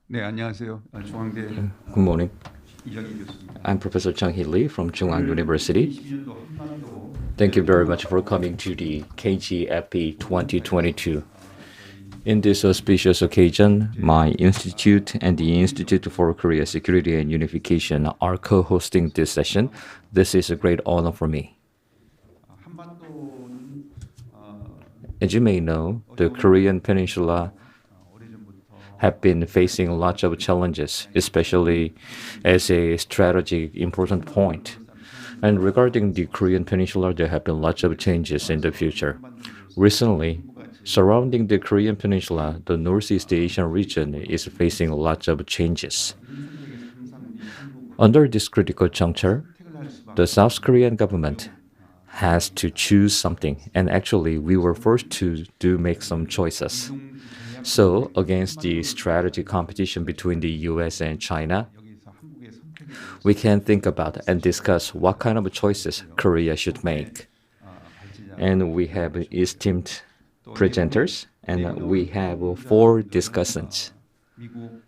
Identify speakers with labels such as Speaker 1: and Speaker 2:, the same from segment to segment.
Speaker 1: 네, 안녕하세요. 중앙대
Speaker 2: Good morning.
Speaker 1: 이정희 교수입니다.
Speaker 2: I'm Professor Chung-Hee Lee from Chung-Ang University.
Speaker 1: 20년도 한반도
Speaker 2: Thank you very much for coming to the KGFP 2022. In this auspicious occasion, my institute and the Institute for Korea Security and Unification are co-hosting this session. This is a great honor for me.
Speaker 1: 한반도는
Speaker 2: As you may know, the Korean Peninsula
Speaker 1: 오래전부터
Speaker 2: have been facing lots of challenges, especially as a strategic important point. And regarding the Korean Peninsula, there have been lots of changes in the future. Recently, surrounding the Korean Peninsula, the Northeast Asian region is facing lots of changes. Under this critical juncture, the South Korean government has to choose something, and actually we were forced to make some choices. So, against the strategy competition between the US and China,
Speaker 1: 여기서 한국의 선택을
Speaker 2: we can think about and discuss what kind of choices Korea should make.
Speaker 1: 발제자
Speaker 2: And we have esteemed presenters, and we have four discussants.
Speaker 1: 미국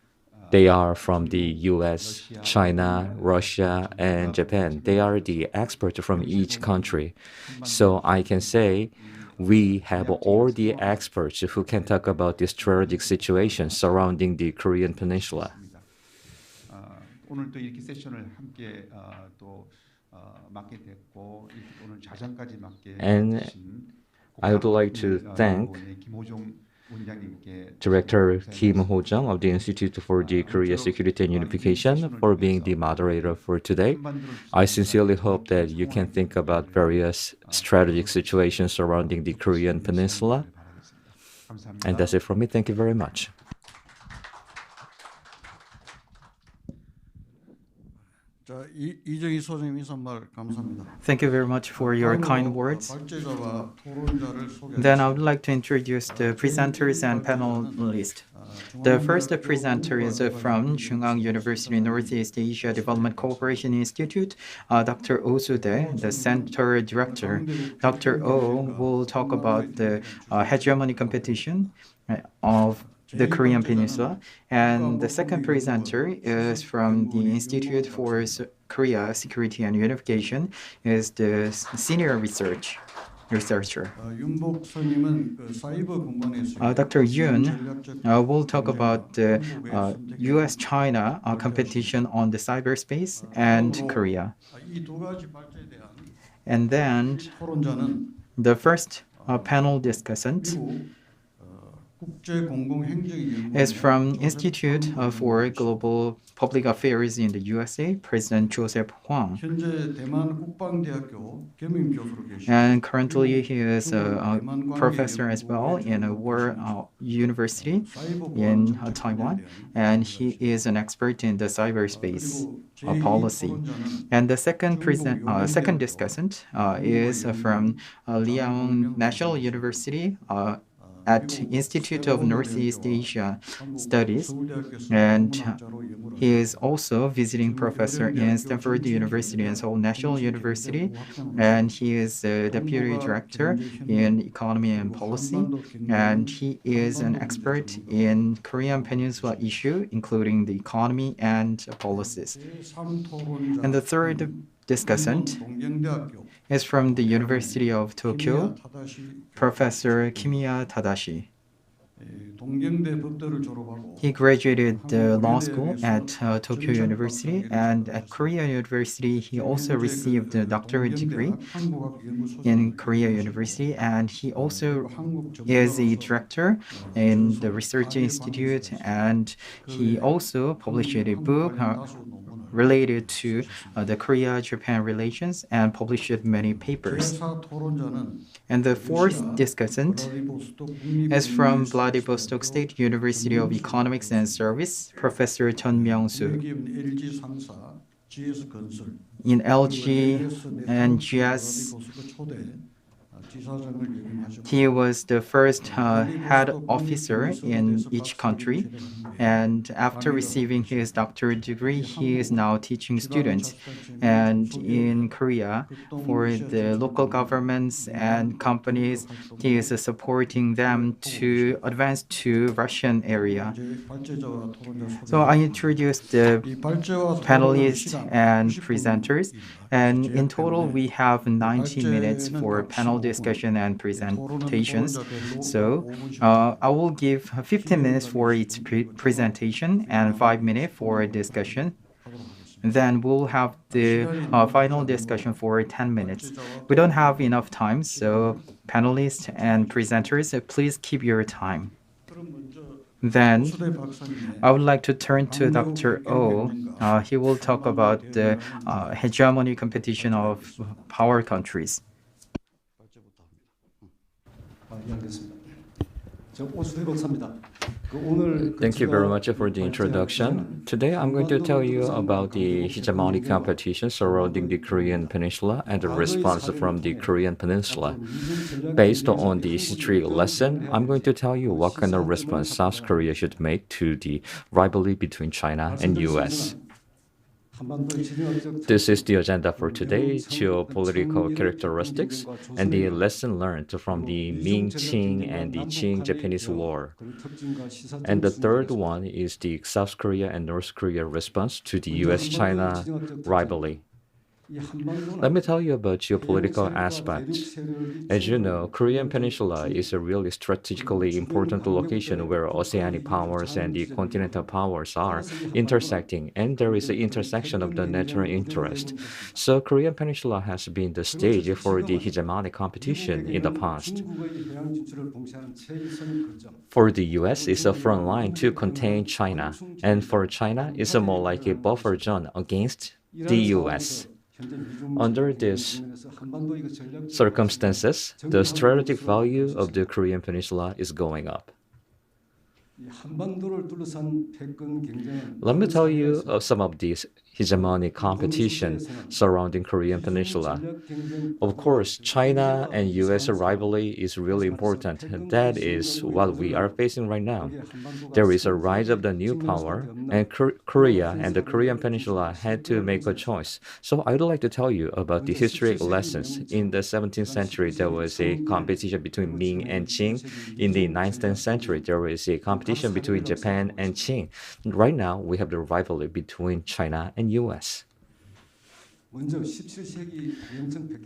Speaker 2: They are from the US, China, Russia, and Japan. They are the experts from each country. So I can say we have all the experts who can talk about the strategic situation surrounding the Korean Peninsula.
Speaker 1: 오늘 또 이렇게 세션을 함께 또 맡게 됐고 오늘 자장까지 맡게
Speaker 2: And
Speaker 1: 해주신
Speaker 2: I would like to thank
Speaker 1: 김호종 원장님께
Speaker 2: Director Kim Ho-jung of the Institute for the Korea Security and Unification for being the moderator for today. I sincerely hope that you can think about various strategic situations surrounding the Korean Peninsula.
Speaker 1: 감사합니다.
Speaker 2: And that's it from me. Thank you very much.
Speaker 3: 자, 이정희 소장님 인사말 감사합니다.
Speaker 4: Thank you very much for your kind words.
Speaker 3: 발제자와 토론자를 소개하겠습니다.
Speaker 4: Then I would like to introduce the presenters and panelists. The first presenter is from Chung-Ang University Northeast Asia Development Cooperation Institute, Dr. Oh Soo-dae, the center director. Dr. Oh will talk about the hegemony competition of the Korean Peninsula. And the second presenter is from the Institute for Korea Security and Unification, is the senior researcher.
Speaker 3: 윤 목사님은 그 사이버 공간에 있어요.
Speaker 4: Dr. Yoon will talk about the U.S.-China competition on the cyberspace and Korea.
Speaker 3: 이두 가지 발제에 대한
Speaker 4: And then
Speaker 3: 토론자는
Speaker 4: the first panel discussant
Speaker 3: 국제 공공 행정연구원
Speaker 4: is from Institute for Global Public Affairs in the USA, President Joseph Hwang.
Speaker 3: 현재 대만 국방대학교 겸임 교수로 계시고
Speaker 4: And currently he is a professor as well in a War University in Taiwan, and he is an expert in the cyberspace policy. And the second discussant is from Liaoning National University at Institute of Northeast Asia Studies, and he is also visiting professor in Stanford University and Seoul National University, and he is the deputy director in economy and policy, and he is an expert in Korean Peninsula issue, including the economy and policies.
Speaker 3: 제3토론자
Speaker 4: And the third discussant
Speaker 3: 동경대학교
Speaker 4: is from the University of Tokyo,
Speaker 3: 타다시
Speaker 4: Professor Kimiya Tadashi.
Speaker 3: 동경대 법대를 졸업하고
Speaker 4: He graduated law school at Tokyo University, and at Korea University he also received a doctorate degree in Korea University, and he also is a director in the research institute, and he also published a book related to the Korea-Japan relations and published many papers.
Speaker 3: 토론자는
Speaker 4: And the fourth discussant is from Vladivostok State University of Economics and Service, Professor Chun Myung-soo.
Speaker 3: LG 상사 GS 건설
Speaker 4: In LG and GS,
Speaker 3: 교수가 초대 지사장을 역임하셨고
Speaker 4: He was the first head officer in each country, and after receiving his doctorate degree, he is now teaching students. And in Korea, for the local governments and companies, he is supporting them to advance to Russian area.
Speaker 3: 이제 발제자와 토론자
Speaker 4: So I introduced the
Speaker 3: 이 발제와 토론자
Speaker 4: panelists
Speaker 3: 시간
Speaker 4: and
Speaker 3: 90분
Speaker 4: presenters, and in total we have 90 minutes for panel discussion and presentations. So I will give 15 minutes for each presentation and 5 minutes for discussion. Then we'll have the final discussion for 10 minutes. We don't have enough time, so panelists and presenters, please keep your time. Then
Speaker 3: 수대 박사님의
Speaker 4: I would like to turn to Dr. Oh. He will talk about the hegemony competition of power countries.
Speaker 3: 이야기했습니다. 저 오수대 박사입니다. 오늘
Speaker 2: Thank you very much for the introduction. Today I'm going to tell you about the hegemonic competition surrounding the Korean Peninsula and the response from the Korean Peninsula. Based on the history lesson, I'm going to tell you what kind of response South Korea should make to the rivalry between China and US. This is the agenda for today, geopolitical characteristics and the lesson learned from the Ming-Qing and the Qing-Japanese War. And the third one is the South Korea and North Korea response to the US-China rivalry. Let me tell you about geopolitical aspects. As you know, Korean Peninsula is a really strategically important location where oceanic powers and the continental powers are intersecting, and there is an intersection of the natural interest. So Korean Peninsula has been the stage for the hegemonic competition in the past. For the US, it's a front line to contain China, and for China, it's more like a buffer zone against the US. Under these circumstances, the strategic value of the Korean Peninsula is going up. Let me tell you of some of these hegemonic competition surrounding Korean Peninsula. Of course, China and US rivalry is really important. That is what we are facing right now. There is a rise of the new power, and Korea and the Korean Peninsula had to make a choice. So I would like to tell you about the historic lessons. In the 17th century, there was a competition between Ming and Qing. In the 19th century, there was a competition between Japan and Qing. Right now, we have the rivalry between China and US.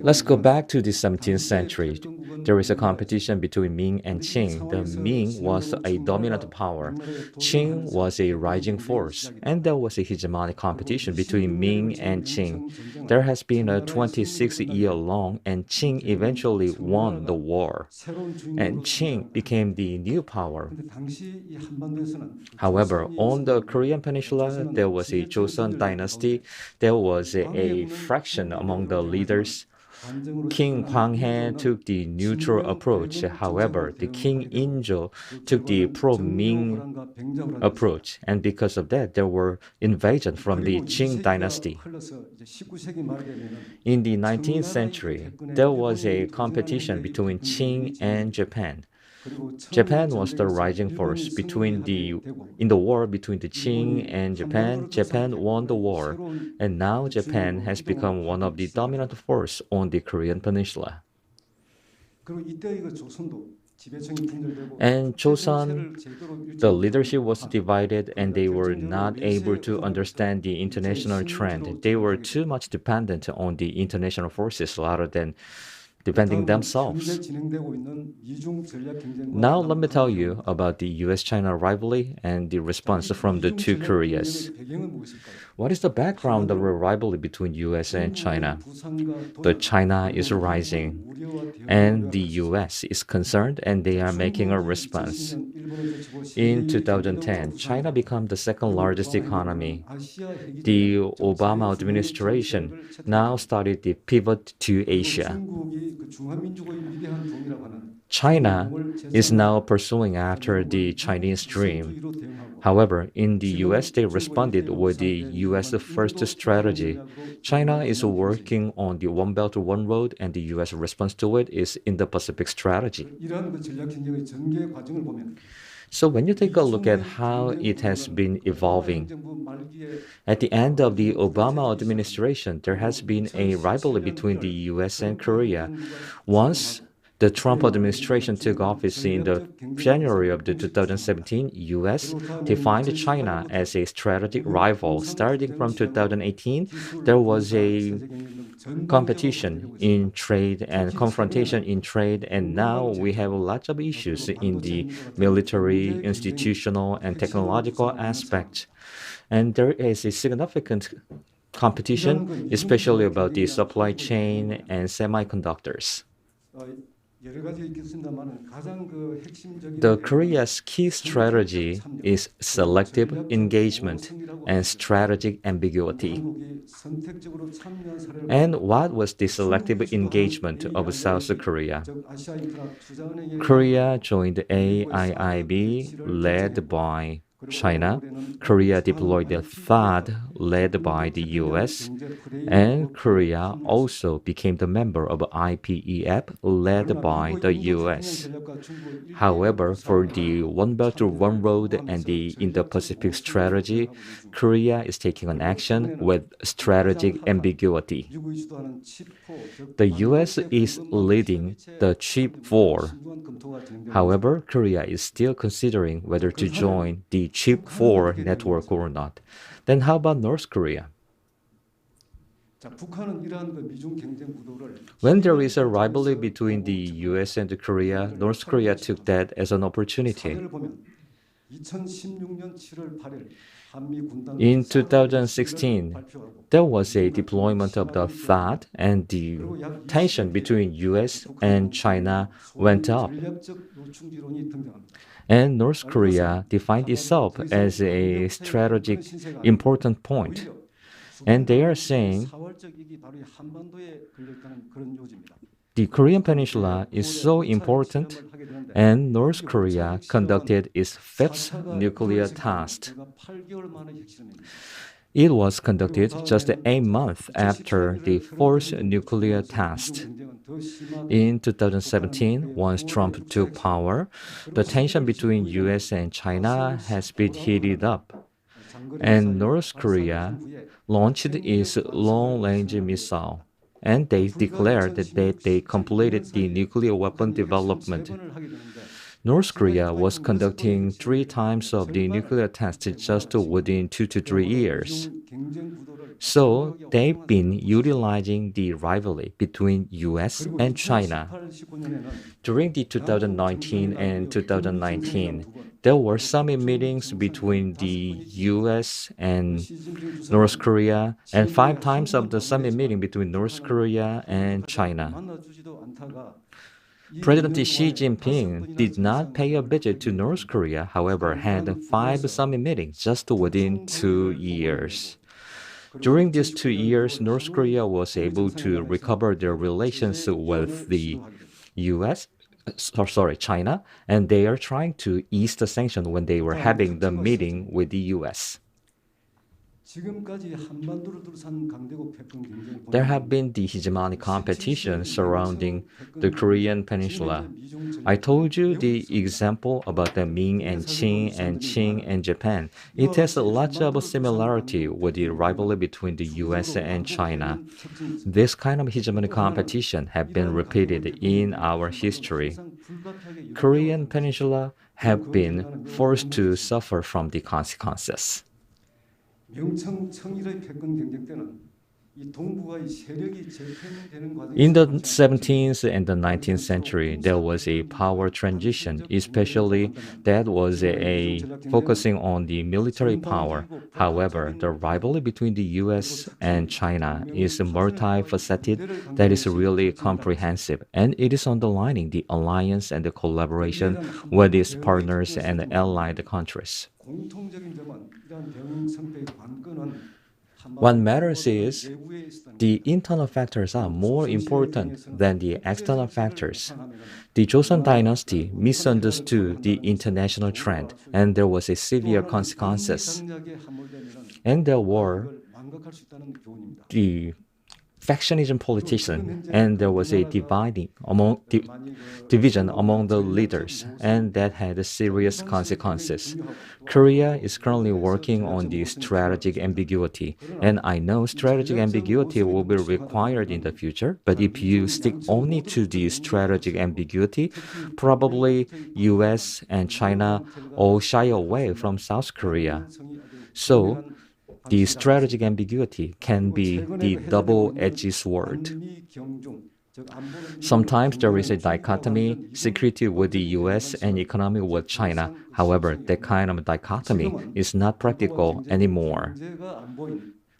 Speaker 2: Let's go back to the 17th century. There is a competition between Ming and Qing. The Ming was a dominant power. Qing was a rising force. And there was a hegemonic competition between Ming and Qing. There has been a 26-year-long, and Qing eventually won the war. And Qing became the new power. However, on the Korean Peninsula, there was a Joseon dynasty. There was a fraction among the leaders. King Kwang-hae took the neutral approach. However, the King In-jo took the pro-Ming approach, and because of that, there were invasions from the Qing dynasty. In the 19th century, there was a competition between Qing and Japan. Japan was the rising force in the war between the Qing and Japan. Japan won the war, and now Japan has become one of the dominant force on the Korean Peninsula. And Joseon, the leadership was divided, and they were not able to understand the international trend. They were too much dependent on the international forces rather than defending themselves. Now let me tell you about the US-China rivalry and the response from the two Koreas. What is the background of the rivalry between US and China? The China is rising, and the US is concerned, and they are making a response. In 2010, China became the second largest economy. The Obama administration now started the pivot to Asia. China is now pursuing after the Chinese dream. However, in the US, they responded with the US first strategy. China is working on the One Belt One Road, and the US response to it is in the Pacific strategy.
Speaker 3: 이러한 그 전략 행정의 전개 과정을 보면
Speaker 2: So when you take a look at how it has been evolving,
Speaker 3: 정부 말기에
Speaker 2: at the end of the Obama administration, there has been a rivalry between the US and Korea. Once the Trump administration took office in the January of the 2017, US defined China as a strategic rival. Starting from 2018, there was a competition in trade and confrontation in trade, and now we have lots of issues in the military, institutional, and technological aspect. And there is a significant competition, especially about the supply chain and semiconductors.
Speaker 3: 어, 여러 가지 있겠습니다만 가장 그 핵심적인
Speaker 2: The Korea's key strategy is selective engagement and strategic ambiguity.
Speaker 3: 한국이 선택적으로 참여한 사례를
Speaker 2: And what was the selective engagement of South Korea?
Speaker 3: 즉 아시아 인프라 투자은행의
Speaker 2: Korea joined AIIB led by China. Korea deployed the THAAD led by the US. And Korea also became the member of IPEF led by the US. However, for the One Belt One Road and the Indo-Pacific strategy, Korea is taking an action with strategic ambiguity. The US is leading the Chip 4. However, Korea is still considering whether to join the Chip 4 network or not. Then how about North Korea?
Speaker 3: 자, 북한은 이러한 그 미중 경쟁 구도를
Speaker 2: When there is a rivalry between the US and Korea, North Korea took that as an opportunity.
Speaker 3: 사례를 보면 2016년 7월 8일 한미 군단
Speaker 2: In 2016, there was a deployment of the THAAD, and the tension between US and China went up.
Speaker 3: 전략적 요충지론이 등장합니다.
Speaker 2: And North Korea defined itself as a strategic important point. And they are saying
Speaker 3: 사활적 이익이 바로 이 한반도에 걸려있다는 그런 요지입니다.
Speaker 2: the Korean Peninsula is so important, and North Korea conducted its fifth nuclear test.
Speaker 3: 8개월 만에 핵실험입니다.
Speaker 2: It was conducted just a month after the fourth nuclear test. In 2017, once Trump took power, the tension between US and China has been heated up. And North Korea launched its long-range missile, and they declared that they completed the nuclear weapon development. North Korea was conducting 3 times of the nuclear tests just within 2 to 3 years. So they've been utilizing the rivalry between US and China. During the 2019 and 2019, there were summit meetings between the US and North Korea, and 5 times of the summit meeting between North Korea and China. President Xi Jinping did not pay a visit to North Korea, however, had 5 summit meetings just within 2 years. During these 2 years, North Korea was able to recover their relations with the China, and they are trying to ease the sanction when they were having the meeting with the US. There have been the hegemony competition surrounding the Korean Peninsula. I told you the example about the Ming and Qing and Japan. It has a lot of similarity with the rivalry between the US and China. This kind of hegemony competition have been repeated in our history. Korean Peninsula have been forced to suffer from the consequences. In the 17th and the 19th century, there was a power transition, especially that was focusing on the military power. However, the rivalry between the US and China is multifaceted, that is really comprehensive, and it is underlining the alliance and the collaboration with its partners and allied countries. What matters is the internal factors are more important than the external factors. The Joseon dynasty misunderstood the international trend, and there was a severe consequences. And there were the factionism politician, and there was a division among the leaders, and that had serious consequences. Korea is currently working on the strategic ambiguity, and I know strategic ambiguity will be required in the future, but if you stick only to the strategic ambiguity, probably US and China all shy away from South Korea. So the strategic ambiguity can be the double-edged sword. Sometimes there is a dichotomy, security with the US and economy with China. However, that kind of dichotomy is not practical anymore.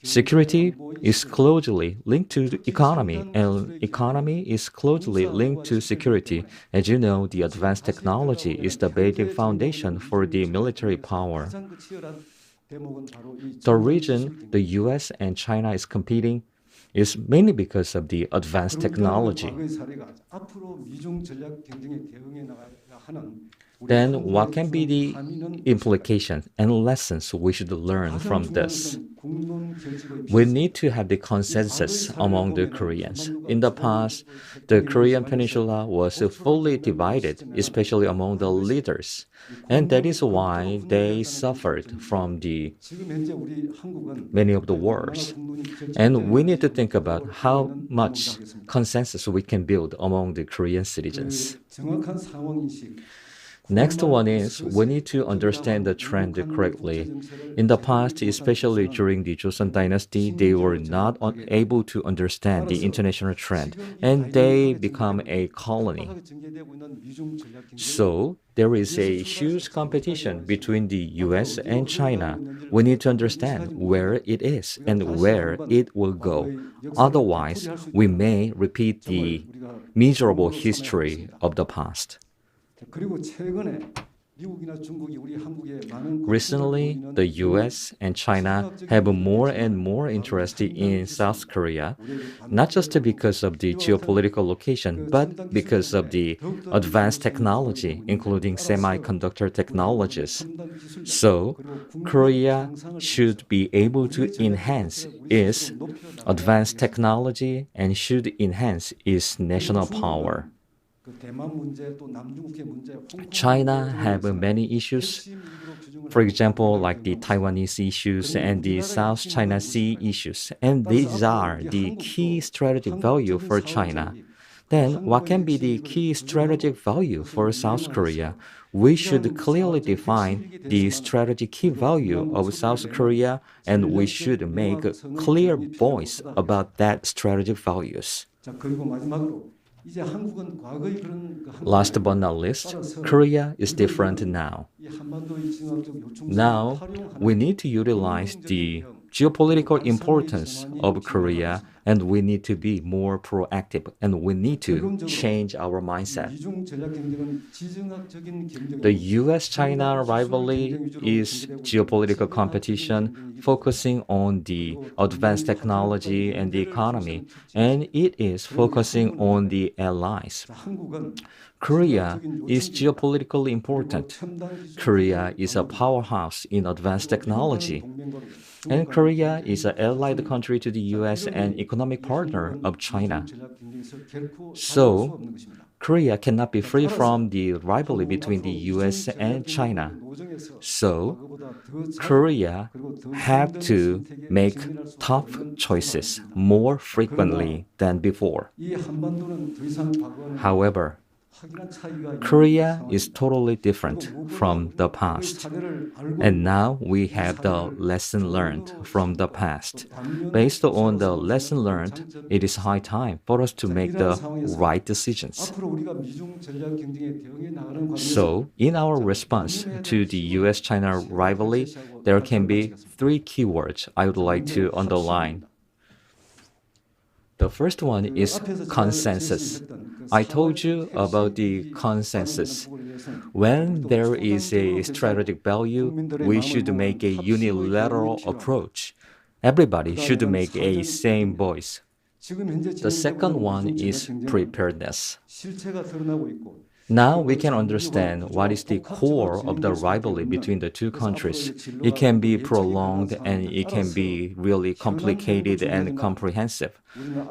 Speaker 2: Security is closely linked to the economy, and economy is closely linked to security. As you know, the advanced technology is the basic foundation for the military power. The region the US and China is competing is mainly because of the advanced technology. Then what can be the implications and lessons we should learn from this? We need to have the consensus among the Koreans. In the past, the Korean Peninsula was fully divided, especially among the leaders. And that is why they suffered from many of the wars. And we need to think about how much consensus we can build among the Korean citizens. Next one is we need to understand the trend correctly. In the past, especially during the Joseon dynasty, they were not able to understand the international trend, and they become a colony. So there is a huge competition between the US and China. We need to understand where it is and where it will go. Otherwise, we may repeat the miserable history of the past. Recently, the US and China have more and more interest in South Korea, not just because of the geopolitical location, but because of the advanced technology, including semiconductor technologies. So, Korea should be able to enhance its advanced technology and should enhance its national power. China have many issues, for example, like the Taiwanese issues and the South China Sea issues, and these are the key strategic value for China. Then, what can be the key strategic value for South Korea? We should clearly define the strategic key value of South Korea, and we should make a clear voice about that strategic values. Last but not least, Korea is different now. Now, we need to utilize the geopolitical importance of Korea, and we need to be more proactive, and we need to change our mindset. The US-China rivalry is geopolitical competition focusing on the advanced technology and the economy, and it is focusing on the allies. Korea is geopolitically important. Korea is a powerhouse in advanced technology. And Korea is an allied country to the US and economic partner of China. So, Korea cannot be free from the rivalry between the US and China. So, Korea have to make tough choices more frequently than before. However, Korea is totally different from the past. And now we have the lesson learned from the past. Based on the lesson learned, it is high time for us to make the right decisions. So, in our response to the US-China rivalry, there can be 3 keywords I would like to underline. The first one is consensus. I told you about the consensus. When there is a strategic value, we should make a unilateral approach. Everybody should make a same voice.
Speaker 3: 지금 현재
Speaker 2: The second
Speaker 3: 진행되고
Speaker 2: one
Speaker 3: 있는
Speaker 2: is
Speaker 3: 경쟁은
Speaker 2: preparedness.
Speaker 3: 실체가 드러나고 있고
Speaker 2: Now we can understand what is the core of the rivalry between the two countries. It can be prolonged and it can be really complicated and comprehensive.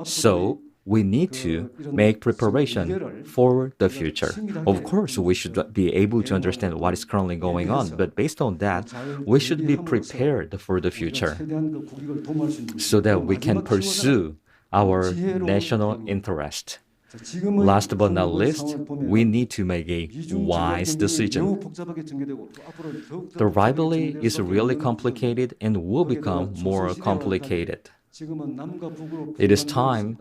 Speaker 2: So we need to make preparation for the future. Of course, we should be able to understand what is currently going on, but based on that, we should be prepared for the future
Speaker 3: 최대한 그 국익을 도모할 수 있는
Speaker 2: so that we can pursue our national interest.
Speaker 3: 지금의
Speaker 2: Last but not
Speaker 3: 한국의
Speaker 2: least,
Speaker 3: 상황을 보면
Speaker 2: we need to make a
Speaker 3: 미중
Speaker 2: wise
Speaker 3: 전략 경쟁이
Speaker 2: decision.
Speaker 3: 매우 복잡하게 전개되고 또 앞으로 더욱
Speaker 2: The rivalry is really complicated and will become more complicated.
Speaker 3: 지금은 남과 북으로
Speaker 2: It is time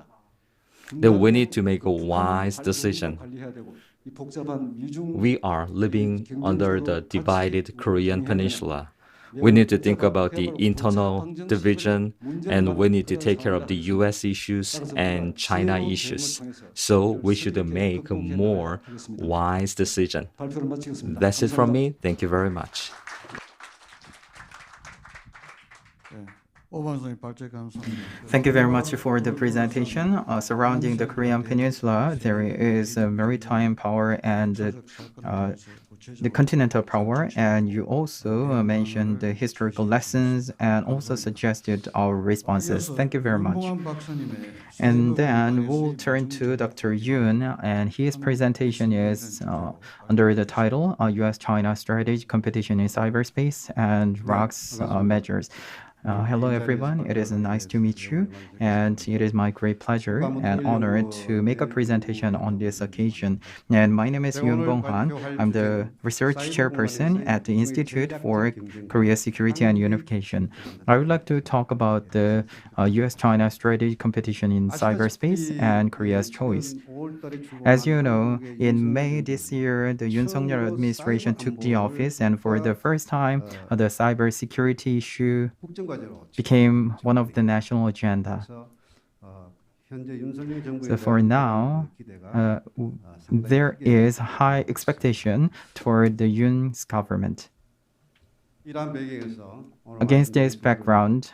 Speaker 2: that we need to make a wise decision.
Speaker 3: 관리해야 되고 이 복잡한 미중
Speaker 2: We are living under the divided Korean Peninsula. We need to think about the internal division and we need to take care of the US issues and China issues. So we should make a more wise decision.
Speaker 3: 발표를 마치겠습니다.
Speaker 2: That's it from me. Thank you very much.
Speaker 5: 오방선님 발제 감사합니다.
Speaker 4: Thank you very much for the presentation. Surrounding the Korean Peninsula, there is a maritime power and the continental power, and you also mentioned the historical lessons and also suggested our responses. Thank you very much.
Speaker 5: 윤봉환 박사님의
Speaker 4: And then we'll turn to Dr. Yoon, and his presentation is under the title U.S.-China Strategy Competition in Cyberspace and ROC's Measures. Hello, everyone. It is nice to meet you, and it is my great pleasure and honor to make a presentation on this occasion. And my name is Yoon Bong-han. I'm the research chairperson at the Institute for Korea Security and Unification. I would like to talk about the U.S.-China strategy competition in cyberspace and Korea's choice. As you know, in May this year, the Yoon Suk-yeol administration took the office, and for the first time, the cybersecurity issue became one of the national agenda. So for now, there is high expectation toward the Yoon's government. Against this background,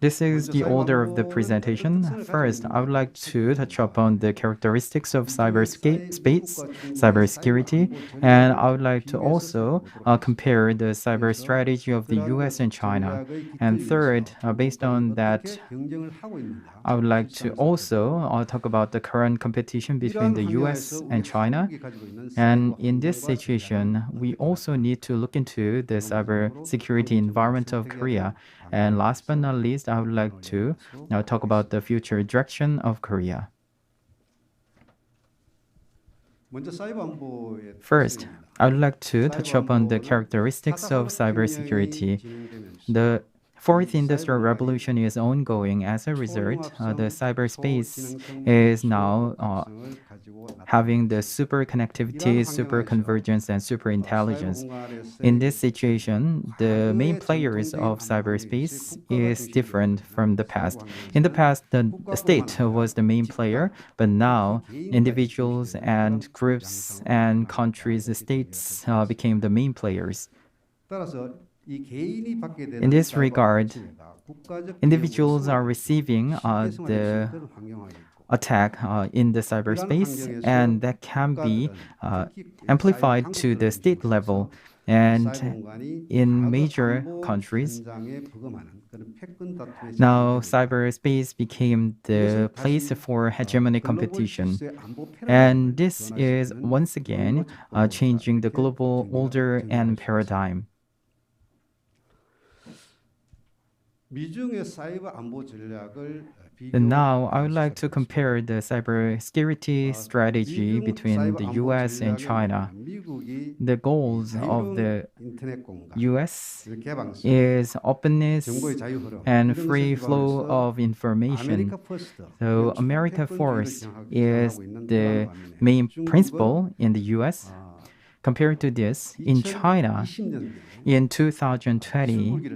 Speaker 4: this is the order of the presentation. First, I would like to touch upon the characteristics of cybersecurity, and I would like to also compare the cyber strategy of the US and China. And third, based on that, I would like to also talk about the current competition between the US and China. And in this situation, we also need to look into the cybersecurity environment of Korea. And last but not least, I would like to now talk about the future direction of Korea. First, I would like to touch upon the characteristics of cybersecurity. The Fourth Industrial Revolution is ongoing. As a result, the cyberspace is now having the super connectivity, super convergence, and super intelligence. In this situation, the main players of cyberspace is different from the past. In the past, the state was the main player, but now individuals and groups and countries, states became the main players. In this regard, individuals are receiving the attack in the cyberspace, and that can be amplified to the state level. And in major countries, now cyberspace became the place for hegemony competition. And this is once again changing the global order and paradigm. And now I would like to compare the cybersecurity strategy between the US and China. The goals of the US is openness and free flow of information. So America First is the main principle in the US. Compared to this, in China, in 2020,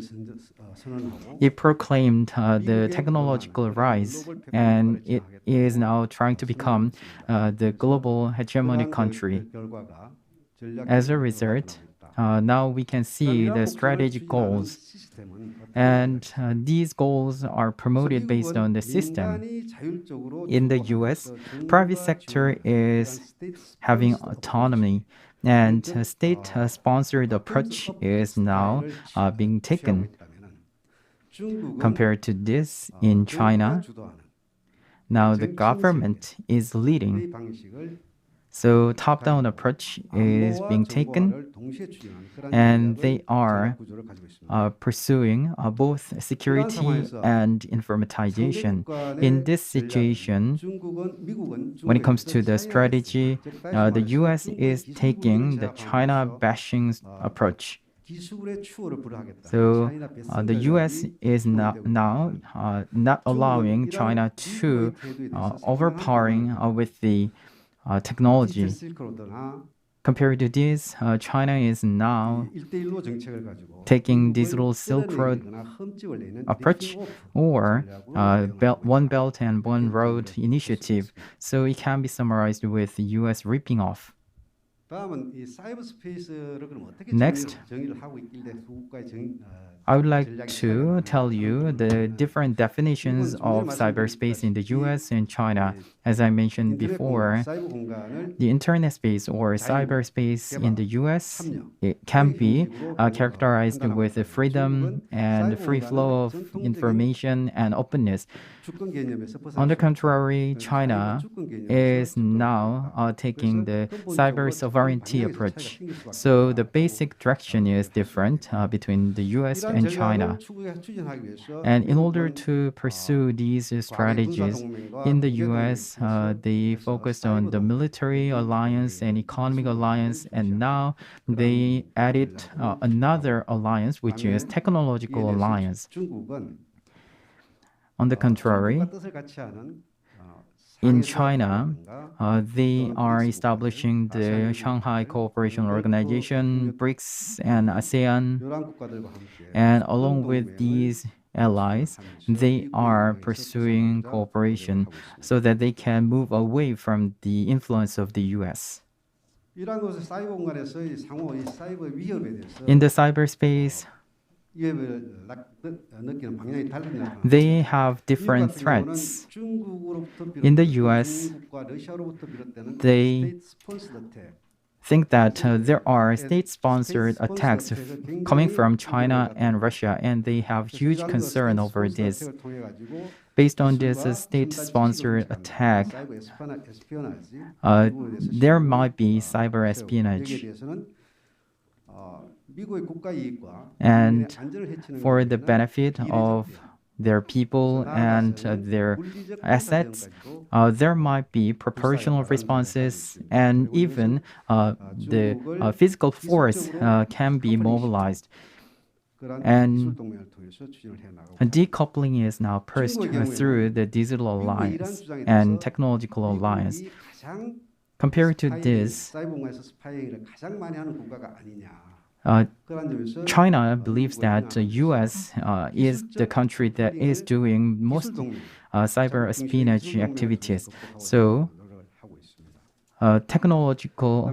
Speaker 4: it proclaimed the technological rise, and it is now trying to become the global hegemonic country. As a result, now we can see the strategic goals, and these goals are promoted based on the system. In the US, private sector is having autonomy, and state-sponsored approach is now being taken. Compared to this, in China, now the government is leading. So top-down approach is being taken, and they are pursuing both security and informatization. In this situation, when it comes to the strategy, the US is taking the China bashing approach. So the US is now not allowing China to overpowering with the technology. Compared to this, China is now taking digital Silk Road approach or One Belt and One Road initiative. So it can be summarized with the US ripping off. Next, I would like to tell you the different definitions of cyberspace in the US and China. As I mentioned before, the internet space or cyberspace in the US, it can be characterized with the freedom and free flow of information and openness. On the contrary, China is now taking the cyber sovereignty approach. So the basic direction is different between the US and China. And in order to pursue these strategies, in the US, they focused on the military alliance and economic alliance, and now they added another alliance, which is technological alliance. On the contrary, in China, they are establishing the Shanghai Cooperation Organization, BRICS, and ASEAN. And along with these allies, they are pursuing cooperation so that they can move away from the influence of the US. In the cyberspace, they have different threats. In the US, they think that there are state-sponsored attacks coming from China and Russia, and they have huge concern over this. Based on this state-sponsored attack, there might be cyber espionage. And for the benefit of their people and their assets, there might be proportional responses, and even the physical force can be mobilized. And decoupling is now pushed through the digital alliance and technological alliance. Compared to this, China believes that the US is the country that is doing most cyber espionage activities. So, technological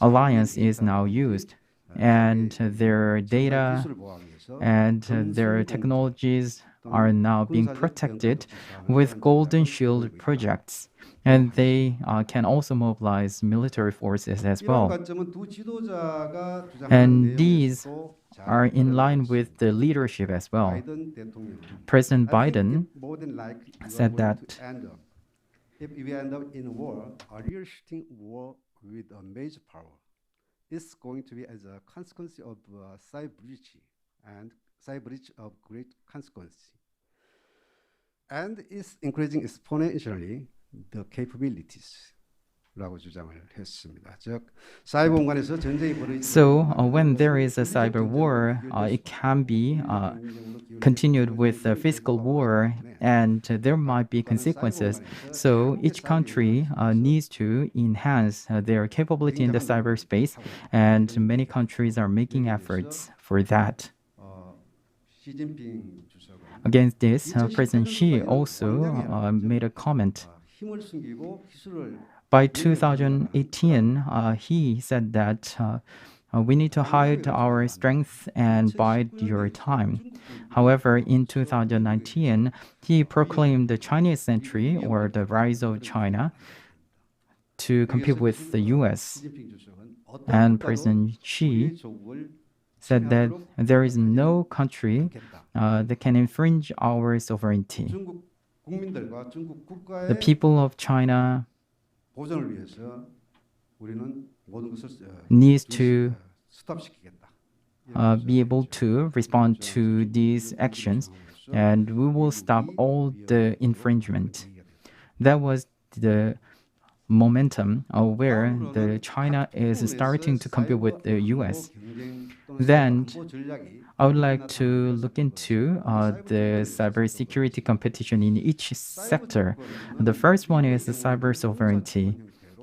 Speaker 4: alliance is now used, and their data and their technologies are now being protected with Golden Shield projects. And they can also mobilize military forces as well. And these are in line with the leadership as well. President Biden said that
Speaker 3: if we end up in war, a real shooting war with a major power, it's going to be as a consequence of cyber breach and cyber breach of great consequence. And it's increasing exponentially the capabilities.
Speaker 4: So when there is a cyber war, it can be continued with a physical war, and there might be consequences. So each country needs to enhance their capability in the cyberspace, and many countries are making efforts for that. Against this, President Xi also made a comment. By 2018, he said that we need to hide our strength and bide your time. However, in 2019, he proclaimed the Chinese century or the rise of China to compete with the US. And President Xi said that there is no country that can infringe our sovereignty. The people of China needs to be able to respond to these actions, and we will stop all the infringement. That was the momentum where the China is starting to compete with the US. Then I would like to look into the cybersecurity competition in each sector. The first one is the cyber sovereignty.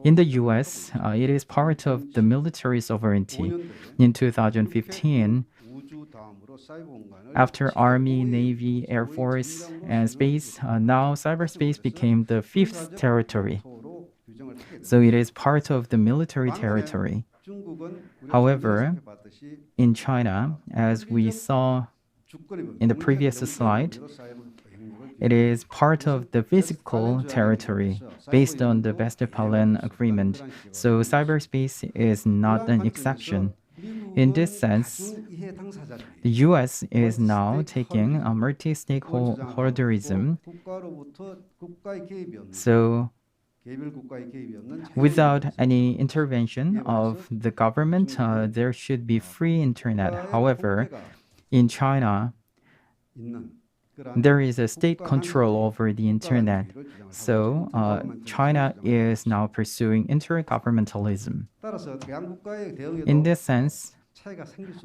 Speaker 4: In the US, it is part of the military sovereignty. In 2015, after Army, Navy, Air Force, and space, now cyberspace became the fifth territory. So it is part of the military territory. However, in China, as we saw in the previous slide, it is part of the physical territory based on the Westphalian Agreement. So cyberspace is not an exception. In this sense, the US is now taking a multi-stakeholderism. So without any intervention of the government, there should be free internet. However, in China, there is a state control over the internet. So China is now pursuing intergovernmentalism. In this sense,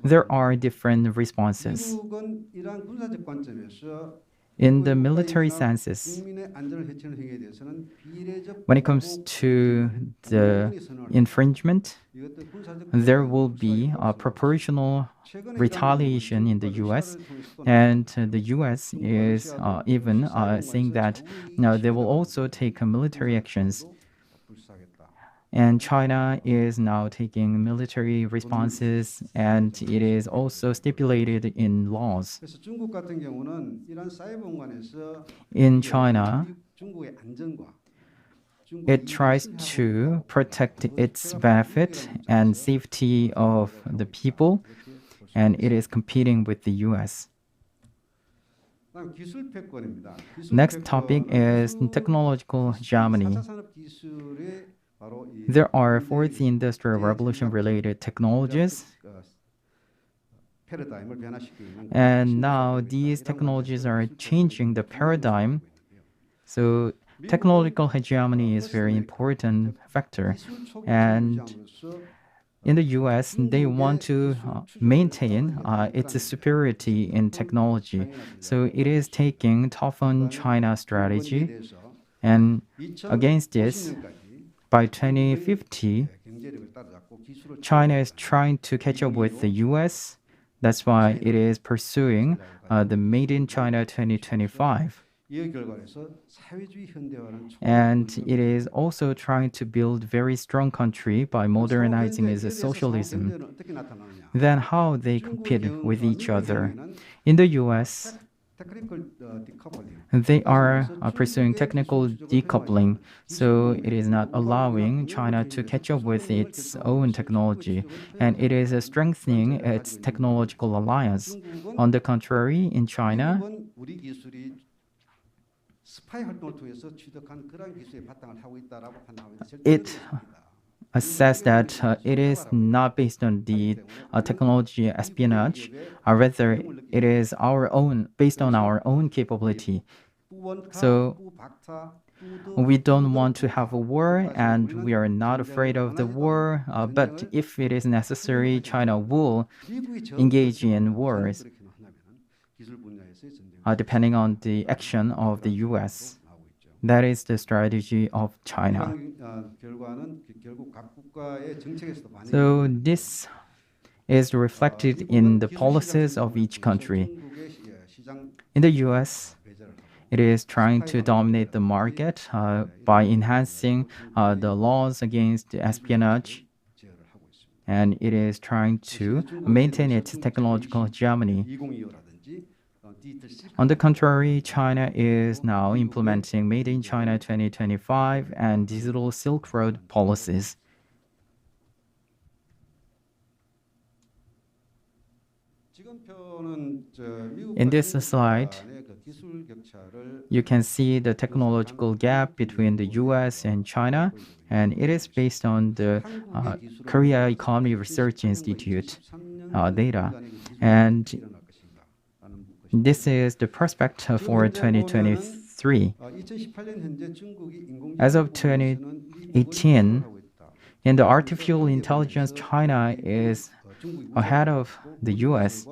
Speaker 4: there are different responses. In the military senses, when it comes to the infringement, there will be a proportional retaliation in the US, and the US is even saying that they will also take military actions. And China is now taking military responses, and it is also stipulated in laws. In China, it tries to protect its benefit and safety of the people, and it is competing with the US. Next topic is technological hegemony. There are fourth industrial revolution related technologies. And now these technologies are changing the paradigm. So technological hegemony is very important factor. And in the US, they want to maintain its superiority in technology. So it is taking tough on China strategy. And against this, by 2050, China is trying to catch up with the US. That's why it is pursuing the Made in China 2025. And it is also trying to build very strong country by modernizing its socialism. Then how they compete with each other? In the US, they are pursuing technical decoupling, so it is not allowing China to catch up with its own technology, and it is strengthening its technological alliance. On the contrary, in China, it says that it is not based on the technology espionage, rather it is our own, based on our own capability. So we don't want to have a war, and we are not afraid of the war, but if it is necessary, China will engage in wars, depending on the action of the US. That is the strategy of China. So this is reflected in the policies of each country. In the US, It is trying to dominate the market by enhancing the laws against espionage,
Speaker 3: 제어를 하고 있습니다.
Speaker 4: and it is trying to maintain its technological hegemony.
Speaker 3: 2025라든지 디지털 실크
Speaker 4: On the contrary, China is now implementing Made in China 2025 and Digital Silk Road policies.
Speaker 3: 지금표는
Speaker 4: In this slide,
Speaker 3: 기술 격차를
Speaker 4: you can see the technological gap between the US and China, and it is based on the Korea Economy Research Institute data. And this is the prospect for 2023.
Speaker 3: 2018년 현재 중국이 인공지능
Speaker 4: As of 2018, in the artificial intelligence, China is ahead of the US.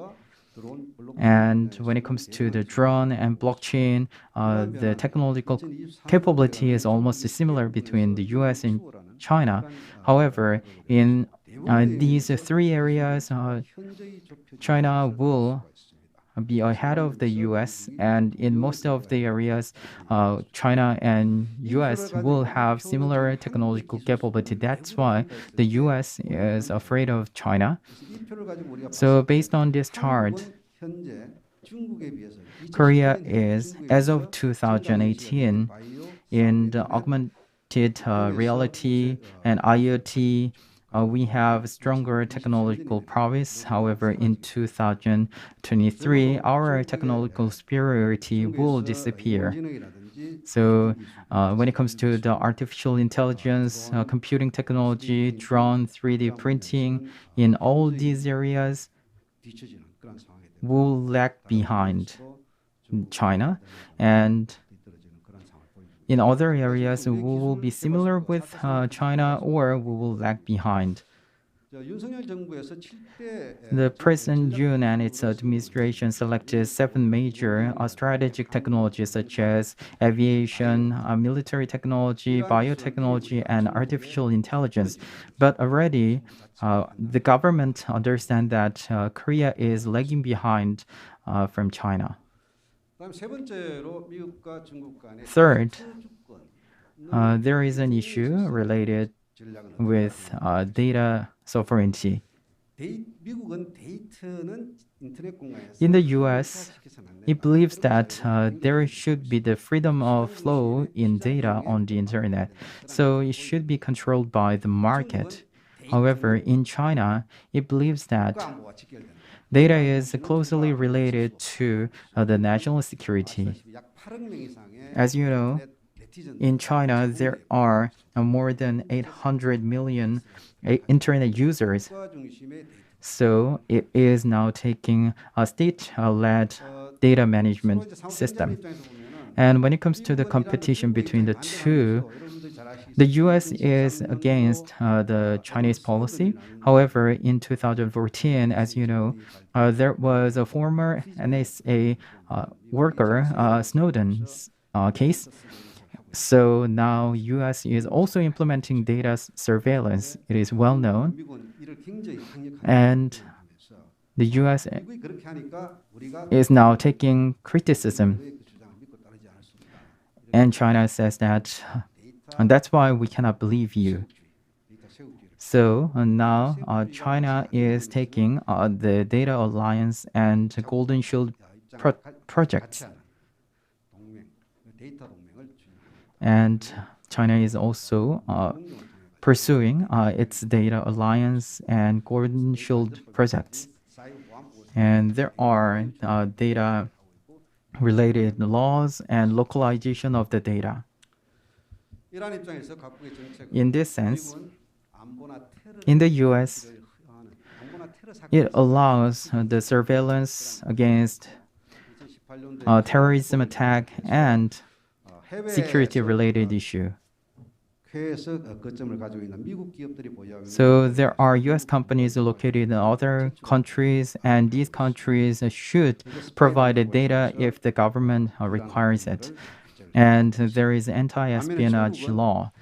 Speaker 4: And when it comes to the drone and blockchain, the technological capability is almost similar between the US and China. However, in these three areas, China will be ahead of the US, and in most of the areas, China and US will have similar technological capability. That's why the US is afraid of China.
Speaker 3: 이 표를 가지고 우리가
Speaker 4: So based on this chart,
Speaker 3: 현재 중국에 비해서
Speaker 4: Korea is, as of 2018, in the augmented reality and IoT, we have stronger technological prowess. However, in 2023, our technological superiority will disappear. So when it comes to the artificial intelligence, computing technology, drone, 3D printing, in all these areas,
Speaker 3: 뒤처지는 그런 상황이 됩니다.
Speaker 4: will lag behind China, and
Speaker 3: 뒤떨어지는 그런 상황을 보여줍니다.
Speaker 4: in other areas, we will be similar with China, or we will lag behind.
Speaker 3: 윤석열 정부에서 7대
Speaker 4: The President Yoon and its administration selected 7 major strategic technologies such as aviation, military technology, biotechnology, and artificial intelligence. But already, the government understands that Korea is lagging behind from China.
Speaker 3: 그다음 세 번째로 미국과 중국 간의
Speaker 4: Third,
Speaker 3: 주권
Speaker 4: there is an issue related
Speaker 3: 전략은
Speaker 4: with data sovereignty.
Speaker 3: 미국은 데이터는 인터넷 공간에서
Speaker 4: In the US,
Speaker 3: 시켜서는 안
Speaker 4: it
Speaker 3: 된다.
Speaker 4: believes that there should be the freedom of flow in data on the internet, so it should be controlled by the market. However, in China, it believes that
Speaker 3: 국가안보와 직결된다.
Speaker 4: data is closely related to the national security.
Speaker 3: 약 8억 명 이상의
Speaker 4: As you know,
Speaker 3: 네티즌
Speaker 4: in China, there are more than 800 million internet users.
Speaker 3: 국가 중심의 데이터
Speaker 4: So it is now taking a state-led data management system. And when it comes to the competition between the two, the US is against the Chinese policy. However, in 2014, as you know, there was a former NSA worker, Snowden's case. So now US is also implementing data surveillance. It is well known.
Speaker 3: 미국은 이를 굉장히 강력하게
Speaker 4: And the US
Speaker 3: 미국이 그렇게 하니까 우리가
Speaker 4: is now taking criticism.
Speaker 3: 그 주장을 믿고 따르지 않을 수 없다.
Speaker 4: And China says that, and that's why we cannot believe you.
Speaker 3: 데이터 세우기를
Speaker 4: So now China is taking the Data Alliance and Golden Shield projects.
Speaker 3: 같이 하는 동맹, 데이터 동맹을 진행합니다.
Speaker 4: And China is also pursuing its Data Alliance and Golden Shield projects. And there are data related laws and localization of the data.
Speaker 3: 이란 입장에서 각국의 정책
Speaker 4: In this sense,
Speaker 3: 미국은 안보나 테러
Speaker 4: in the US,
Speaker 3: 안보나 테러
Speaker 4: it
Speaker 3: 사건
Speaker 4: allows the surveillance against
Speaker 3: 2018년도에
Speaker 4: terrorism attack and security related issue.
Speaker 3: 해외에서 거점을 가지고 있는 미국 기업들이 보유하고 있는
Speaker 4: So there are US companies located in other countries, and these countries should provide the data if the government requires it. and there is anti-espionage law.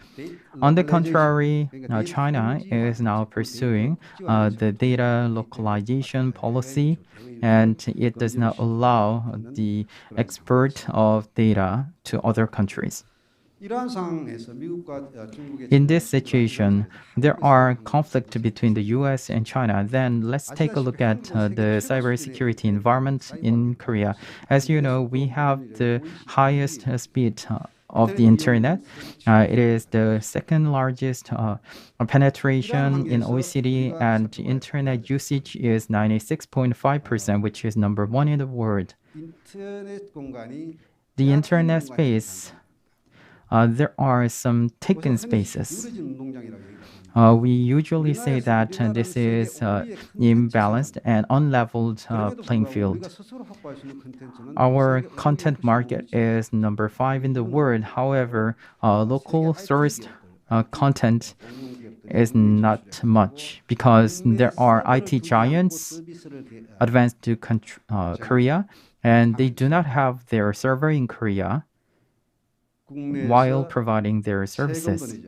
Speaker 4: On the contrary, China is now pursuing the data localization policy, and it does not allow the export of data to other countries. In this situation, there are conflicts between the US and China. Then let's take a look at the cybersecurity environment in Korea. As you know, we have the highest speed of the internet. It is the second largest penetration in OECD, and internet usage is 96.5%, which is number one in the world. The internet space, there are some taken spaces. We usually say that this is imbalanced and unleveled playing field. Our content market is number 5 in the world. However, local sourced content is not much because there are IT giants advanced to Korea, and they do not have their server in Korea while providing their services,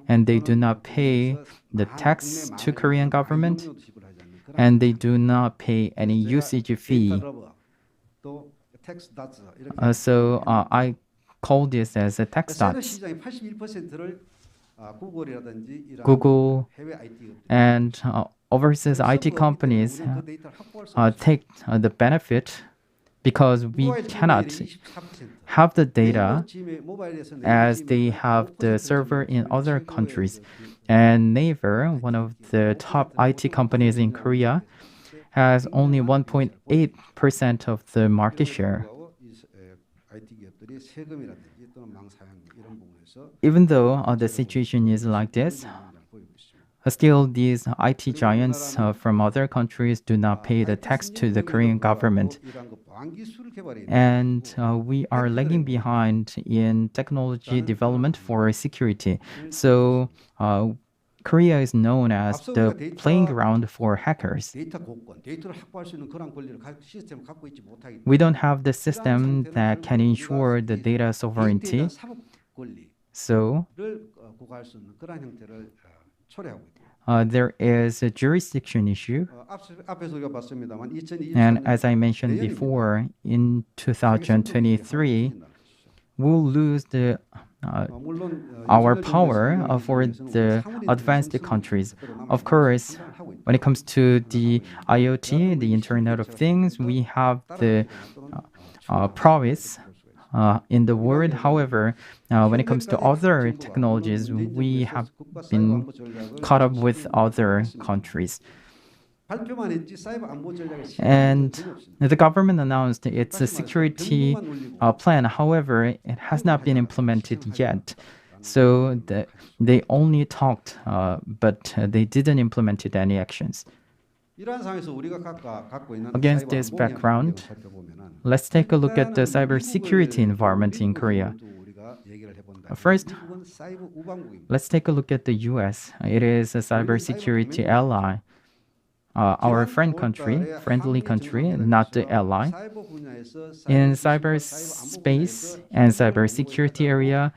Speaker 4: and they do not pay the tax to Korean government, and they do not pay any usage fee. So I call this as a tax dots. Google and overseas IT companies take the benefit because we cannot have the data as they have the server in other countries. And Naver, one of the top IT companies in Korea, has only 1.8% of the market share. Even though the situation is like this, still these IT giants from other countries do not pay the tax to the Korean government. And we are lagging behind in technology development for security. So Korea is known as the playing ground for hackers. We don't have the system that can ensure the data sovereignty. So there is a jurisdiction issue. And as I mentioned before, in 2023, we'll lose our power for the advanced countries. Of course, when it comes to the IoT, the Internet of Things, we have the prowess in the world. However, when it comes to other technologies, we have been caught up with other countries. And the government announced its security plan. However, it has not been implemented yet. So they only talked, but they didn't implement any actions. Against this background, let's take a look at the cybersecurity environment in Korea. First, let's take a look at the US. It is a cybersecurity ally. Our friendly country, not the ally. In cyberspace and cybersecurity area,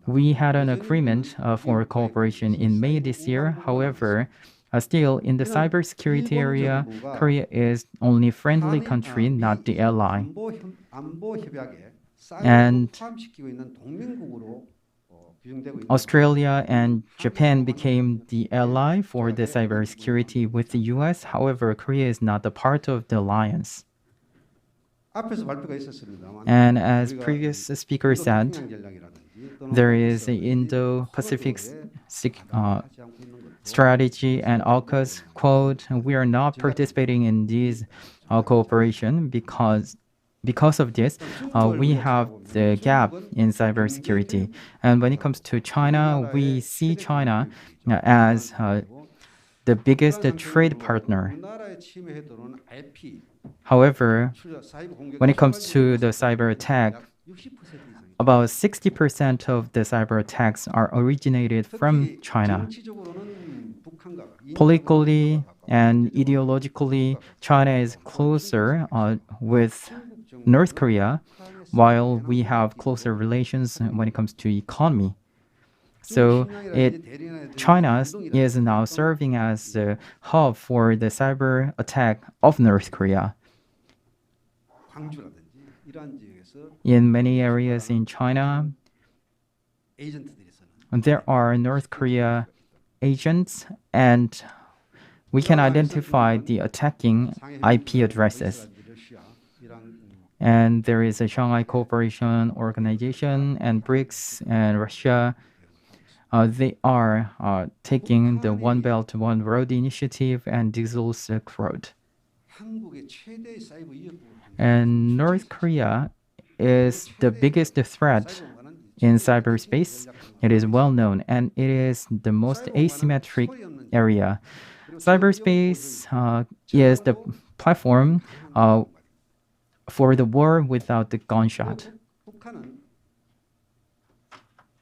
Speaker 4: we had an agreement for cooperation in May this year. However, still in the cybersecurity area, Korea is only friendly country, not the ally. And Australia and Japan became the ally for the cybersecurity with the US. However, Korea is not a part of the alliance. And as previous speaker said, there is an Indo-Pacific strategy, and AUKUS quote, "We are not participating in these cooperation because of this, we have the gap in cybersecurity." And when it comes to China, we see China as the biggest trade partner. However, when it comes to the cyber attack, about 60% of the cyber attacks are originated from China. Politically and ideologically, China is closer with North Korea, while we have closer relations when it comes to economy. So China is now serving as the hub for the cyber attack of North Korea.
Speaker 3: 광주라든지 이러한 지역에서
Speaker 4: In many areas in China,
Speaker 3: 에이전트들이 있어는
Speaker 4: there are North Korea agents, and we can identify the attacking IP addresses.
Speaker 3: 러시아 이란
Speaker 4: And there is a Shanghai Cooperation Organization and BRICS and Russia. They are taking the One Belt, One Road initiative and Digital Silk Road.
Speaker 3: 한국의 최대 사이버 위협국을
Speaker 4: And North Korea is the biggest threat in cyberspace. It is well known, and it is the most asymmetric area. Cyberspace is the platform for the war without the gunshot.
Speaker 3: 북한은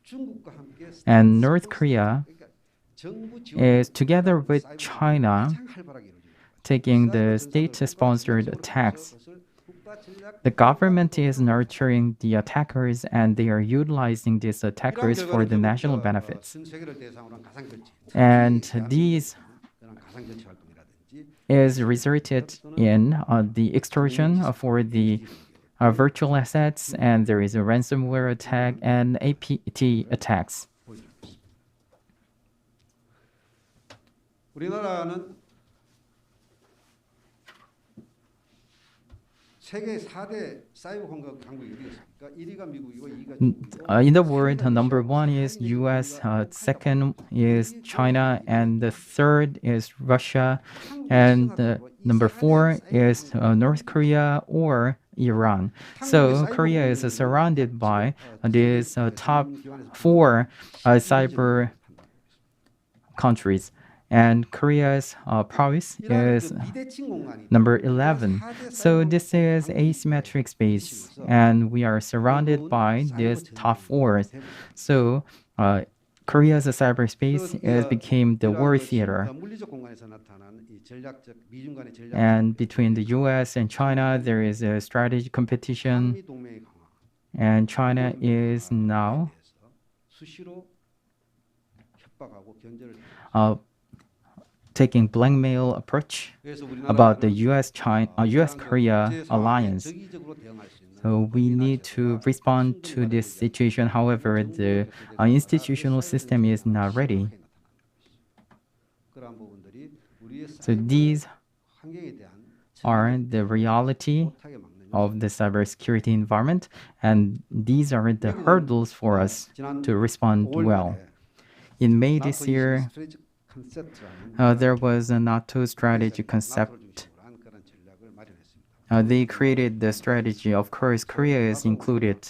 Speaker 3: 중국과 함께
Speaker 4: And North Korea
Speaker 3: 그러니까 정부 지원
Speaker 4: is, together with China,
Speaker 3: 가장 활발하게 이루어지고
Speaker 4: taking the state-sponsored attacks. The government is nurturing the attackers, and they are utilizing these attackers for the national benefits.
Speaker 3: 전 세계를 대상으로 한 가상결제
Speaker 4: And these
Speaker 3: 그런 가상결제 활동이라든지
Speaker 4: is resulted in the extortion for the virtual assets, and there is a ransomware attack and APT attacks.
Speaker 3: 우리나라는 세계 4대 사이버 강국이 어디겠습니까? 1위가 미국이고 2위가 중국이고
Speaker 4: In the world, number one is US, second is China, and the third is Russia, and number four is North Korea or Iran. So Korea is surrounded by these top four cyber countries. And Korea's prowess is
Speaker 3: 비대칭 공간이
Speaker 4: number 11. So this is asymmetric space, and we are surrounded by these top four. So Korea's cyberspace is became the war theater.
Speaker 3: 물리적 공간에서 나타난 이 전략적 미중 간의 전략적
Speaker 4: And between the US and China, there is a strategic competition,
Speaker 3: 한미 동맹의 강화
Speaker 4: and China is now
Speaker 3: 대해서 수시로 협박하고 견제를 해요.
Speaker 4: taking blackmail approach
Speaker 3: 그래서
Speaker 4: about the
Speaker 3: 우리나라는
Speaker 4: US-Korea
Speaker 3: 국제 상황에
Speaker 4: alliance.
Speaker 3: 적극적으로 대응할 수 있는
Speaker 4: So we need to respond to this situation. However, the institutional system is not ready.
Speaker 3: 그러한 부분들이 우리의
Speaker 4: So these
Speaker 3: 환경에 대한
Speaker 4: are the reality
Speaker 3: 못하게 막는
Speaker 4: of the cybersecurity environment, and these are the hurdles for us to respond well. In May this year, there was a NATO strategy concept. They created the strategy. Of course, Korea is included.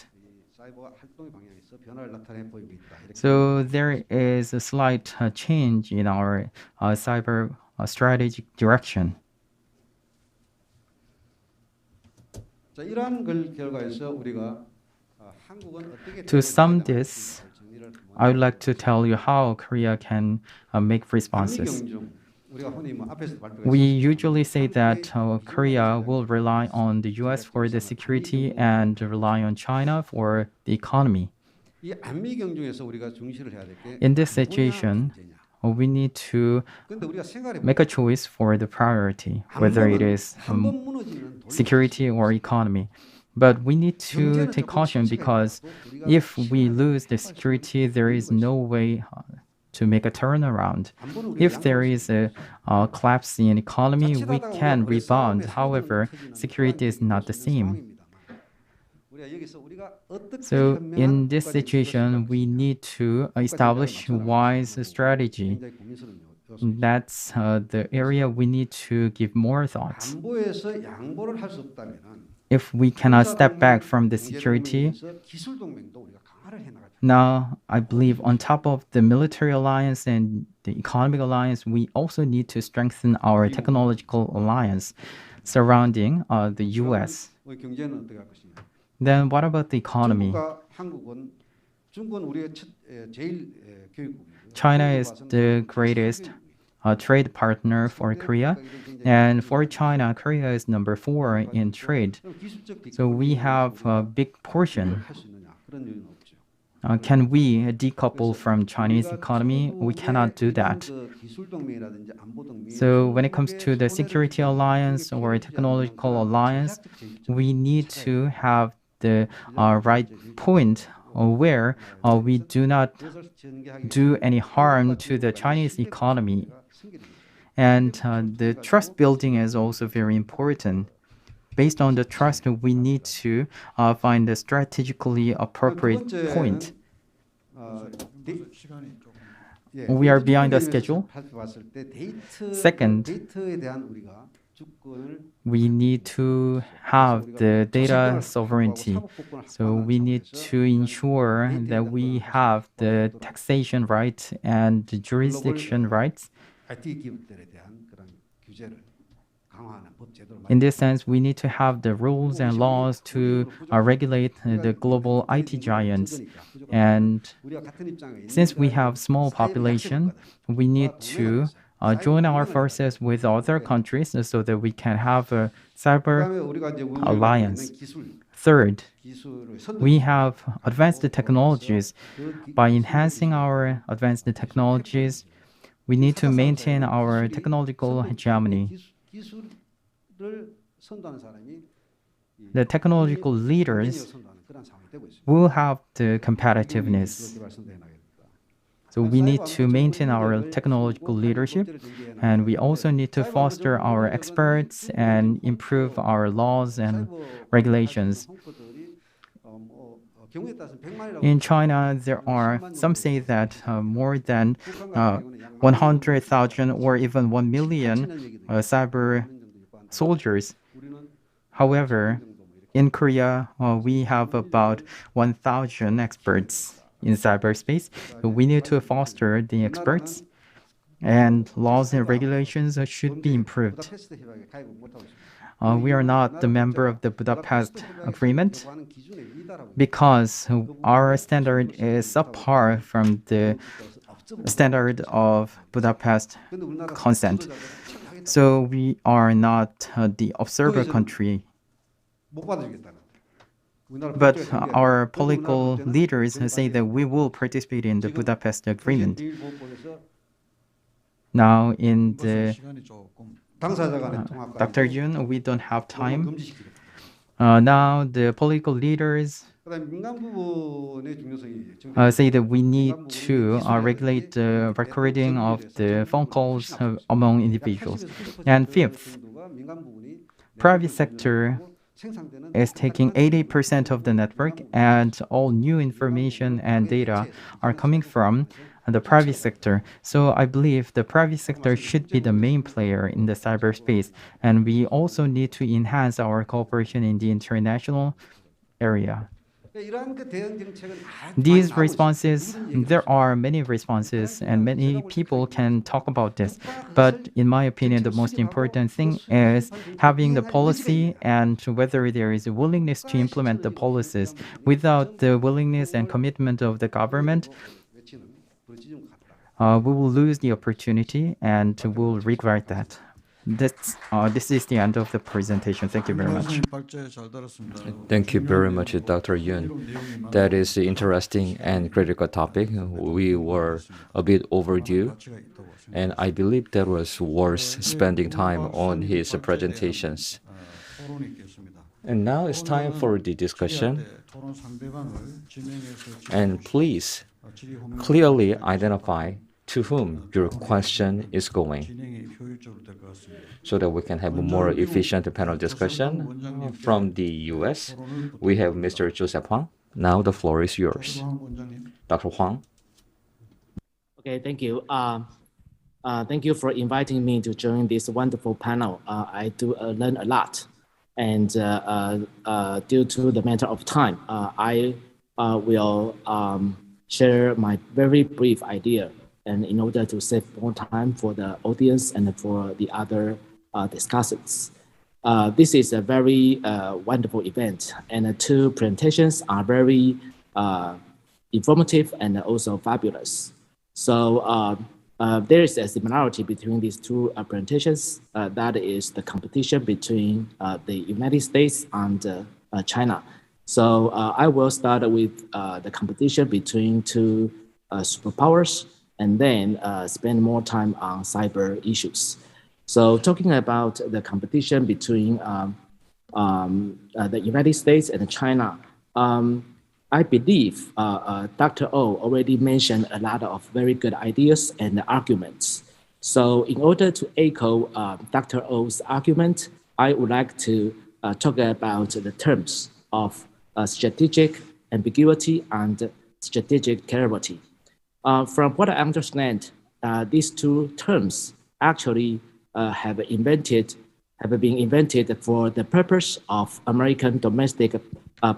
Speaker 4: So there is a slight change in our cyber strategic direction.
Speaker 3: 자, 이러한 걸 결과에서 우리가 한국은 어떻게
Speaker 4: To sum
Speaker 3: 대응해야
Speaker 4: this,
Speaker 3: 되는지 정리를 한번
Speaker 4: I would like to tell you how Korea can make
Speaker 3: 한미
Speaker 4: responses.
Speaker 3: 경중 우리가 흔히 뭐 앞에서
Speaker 4: We
Speaker 3: 발표했습니다.
Speaker 4: usually say that Korea will rely on the US for the security and rely on China for the economy.
Speaker 3: 이 한미 경중에서 우리가 중시를 해야 될게
Speaker 4: In this situation, we need to
Speaker 3: 근데 우리가 생각해
Speaker 4: make a choice for the priority, whether it is
Speaker 3: 한번 무너지면
Speaker 4: security or economy. But we need to take caution because if we lose the security, there is no way to make a turnaround. If there is a collapse in economy, we can rebound. However, security is not the same. So in this situation, we need to establish wise strategy. That's the area we need to give more thought.
Speaker 3: 안보에서 양보를 할 수 없다면은
Speaker 4: If we cannot step back from the security,
Speaker 3: 기술 동맹도 우리가 강화를 해 나갈
Speaker 4: now I believe on top of the military alliance and the economic alliance, we also need to strengthen our technological alliance surrounding the US.
Speaker 3: 우리 경제는 어떻게 할 것이냐?
Speaker 4: Then what about the economy?
Speaker 3: 중국과 한국은 중국은 우리의 제일 교육국이고요.
Speaker 4: China is the greatest trade partner for Korea. And for China, Korea is number 4 in trade. So we have a big portion.
Speaker 3: 할 수 있느냐 그런 요인은 없죠.
Speaker 4: Can we decouple from Chinese economy? We cannot do that.
Speaker 3: 그 기술 동맹이라든지 안보 동맹.
Speaker 4: So when it comes to the security alliance or technological alliance, we need to have the right point where we do not do any harm to the Chinese economy. And the trust building is also very important. Based on the trust, we need to find a strategically appropriate point.
Speaker 5: 시간이 조금
Speaker 4: We are behind the schedule. Second,
Speaker 3: 데이터에 대한 우리가 주권을
Speaker 4: we need to have the data sovereignty. So we need to ensure that we have the taxation rights and the jurisdiction rights.
Speaker 3: IT 기업들에 대한 그런 규제를 강화하는 법 제도를
Speaker 4: In this sense, we need to have the rules and laws to regulate the global IT giants. And
Speaker 3: 우리가 같은 입장에
Speaker 4: since we have small population, we need to join our forces with other countries so that we can have a cyber
Speaker 3: 그다음에 우리가 이제
Speaker 4: alliance.
Speaker 3: 기술
Speaker 4: Third,
Speaker 3: 기술을 선도
Speaker 4: we have advanced technologies. By enhancing our advanced technologies, we need to maintain our technological hegemony.
Speaker 3: 기술을 선도하는 사람이
Speaker 4: The technological leaders
Speaker 3: 선도하는 그런 상황이 되고 있습니다.
Speaker 4: will have the competitiveness.
Speaker 3: 기술 선도해 나가겠다.
Speaker 4: So we need to maintain our technological leadership, and we also need to foster our experts and improve our laws and regulations. In China, there are some say that more than 100,000 or even 1 million cyber soldiers. However, in Korea, we have about 1,000 experts in cyberspace. So we need to foster the experts, and laws and regulations should be improved. We are not the member of the Budapest Agreement because our standard is subpar from the standard of Budapest consent. So we are not the observer country. But our political leaders say that we will participate in the Budapest Agreement. Now, in the
Speaker 5: 시간이 조금
Speaker 3: 당사자 간의 통합과
Speaker 4: Dr. Yoon, we don't have time.
Speaker 3: 금지시키겠다.
Speaker 4: Now, the political leaders
Speaker 3: 그다음에 민간 부분의 중요성이
Speaker 4: say that we need to regulate the recording of the phone calls among individuals. And fifth, private sector is taking 80% of the network, and all new information and data are coming from the private sector. So I believe the private sector should be the main player in the cyberspace, and we also need to enhance our cooperation in the international area. These responses, there are many responses and many people can talk about this. But in my opinion, the most important thing is having the policy and whether there is a willingness to implement the policies. Without the willingness and commitment of the government, we will lose the opportunity and we'll regret that. This is the end of the presentation. Thank you very much.
Speaker 5: 발제 잘 들었습니다.
Speaker 2: Thank you very much, Dr. Yoon. That is an interesting and critical topic. We were a bit overdue,
Speaker 5: 가치가 있다고 생각합니다.
Speaker 2: and I believe that was worth spending time on his presentations.
Speaker 5: 토론이 있겠습니다.
Speaker 2: And now it's time for the discussion.
Speaker 5: 토론 상대방을 진행해서
Speaker 2: And please
Speaker 5: 질의 후면
Speaker 2: clearly identify to whom your question is going,
Speaker 5: 진행이 효율적으로 될 것 같습니다.
Speaker 2: so that we can have a more efficient panel discussion. From the US, we have Mr. Joseph Huang. Now the floor is yours.
Speaker 5: 조광 원장님.
Speaker 2: Dr. Huang.
Speaker 6: Okay, thank you. Thank you for inviting me to join this wonderful panel. I do learn a lot, and due to the matter of time, I will share my very brief idea, and in order to save more time for the audience and for the other discussants. This is a very wonderful event, and the two presentations are very informative and also fabulous. So there is a similarity between these two presentations. That is the competition between the United States and China. So I will start with the competition between two superpowers, and then spend more time on cyber issues. So talking about the competition between the United States and China, I believe Dr. O already mentioned a lot of very good ideas and arguments. So in order to echo Dr. O's argument, I would like to talk about the terms of strategic ambiguity and strategic clarity. From what I understand, these two terms actually have been invented for the purpose of American domestic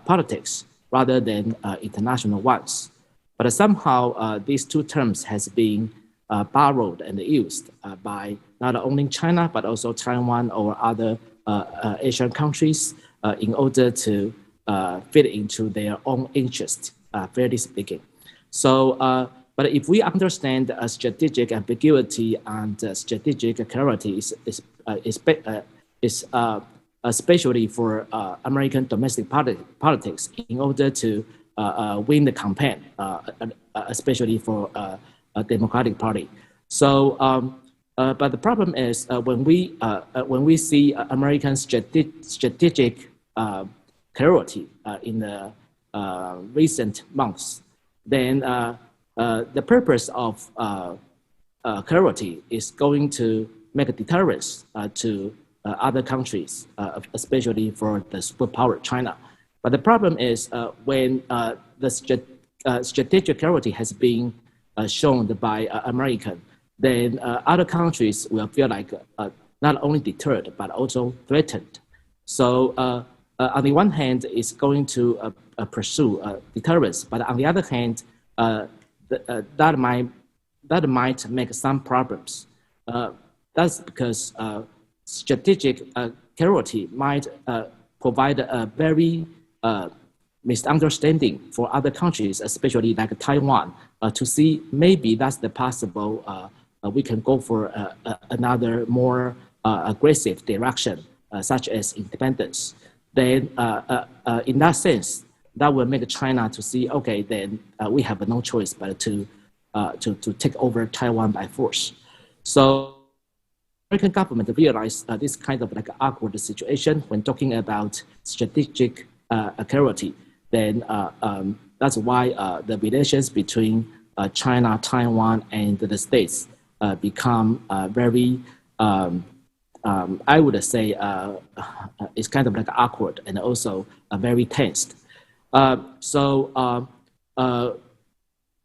Speaker 6: politics rather than international ones. But somehow these two terms has been borrowed and used by not only China, but also Taiwan or other Asian countries in order to fit into their own interest, fairly speaking. So, but if we understand strategic ambiguity and strategic clarity especially for American domestic politics in order to win the campaign, especially for a Democratic Party. So, but the problem is when we see American strategic clarity in the recent months, then the purpose of clarity is going to make a deterrence to other countries, especially for the superpower China. But the problem is when the strategic clarity has been shown by American, then other countries will feel like not only deterred, but also threatened. So on the one hand, it's going to pursue deterrence, but on the other hand, that might make some problems. That's because strategic clarity might provide a very misunderstanding for other countries, especially like Taiwan, to see maybe that's the possible, we can go for another more aggressive direction, such as independence. Then in that sense, that will make China to see, okay, then we have no choice but to take over Taiwan by force. So American government realized this kind of like awkward situation when talking about strategic clarity. Then that's why the relations between China, Taiwan, and the States become very, I would say, it's kind of like awkward and also very tensed.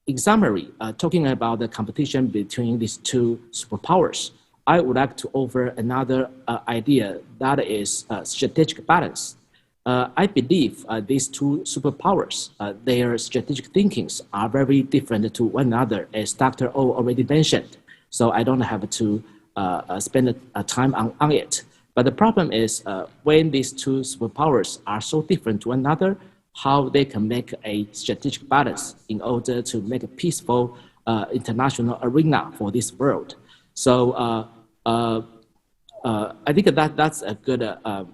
Speaker 6: In summary, talking about the competition between these two superpowers, I would like to offer another idea that is strategic balance. I believe these two superpowers, their strategic thinkings are very different to one another, as Dr. O already mentioned. So I don't have to spend time on it. But the problem is when these two superpowers are so different to one another, how they can make a strategic balance in order to make a peaceful international arena for this world. So I think that's a good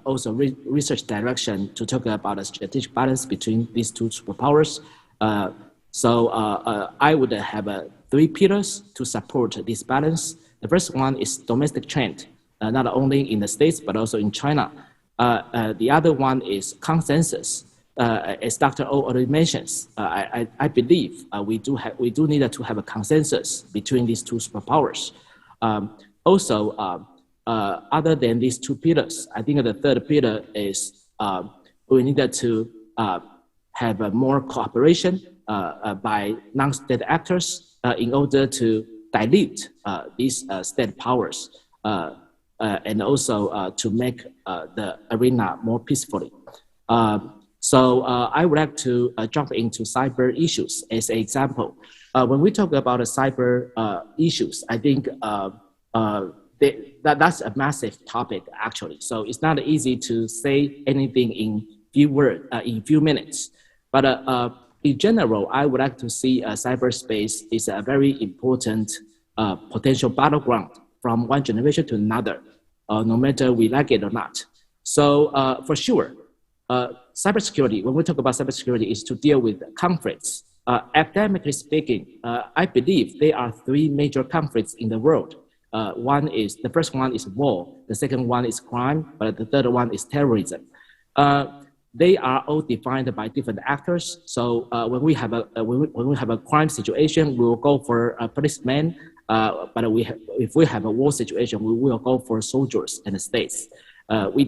Speaker 6: also research direction to talk about a strategic balance between these two superpowers. I would have 3 pillars to support this balance. The first one is domestic trend, not only in the States, but also in China. The other one is consensus. As Dr. O already mentions, I believe we do need to have a consensus between these two superpowers. Other than these 2 pillars, I think the third pillar is we needed to have more cooperation by non-state actors in order to dilute these state powers and also to make the arena more peacefully. I would like to jump into cyber issues as an example. When we talk about cyber issues, I think that's a massive topic actually. So it's not easy to say anything in few minutes. But in general, I would like to see cyberspace is a very important potential battleground from one generation to another, no matter we like it or not. So for sure, cybersecurity, when we talk about cybersecurity, is to deal with conflicts. Academically speaking, I believe there are three major conflicts in the world. The first one is war, the second one is crime, but the third one is terrorism. They are all defined by different actors. So when we have a crime situation, we will go for a policeman. But if we have a war situation, we will go for soldiers and states. We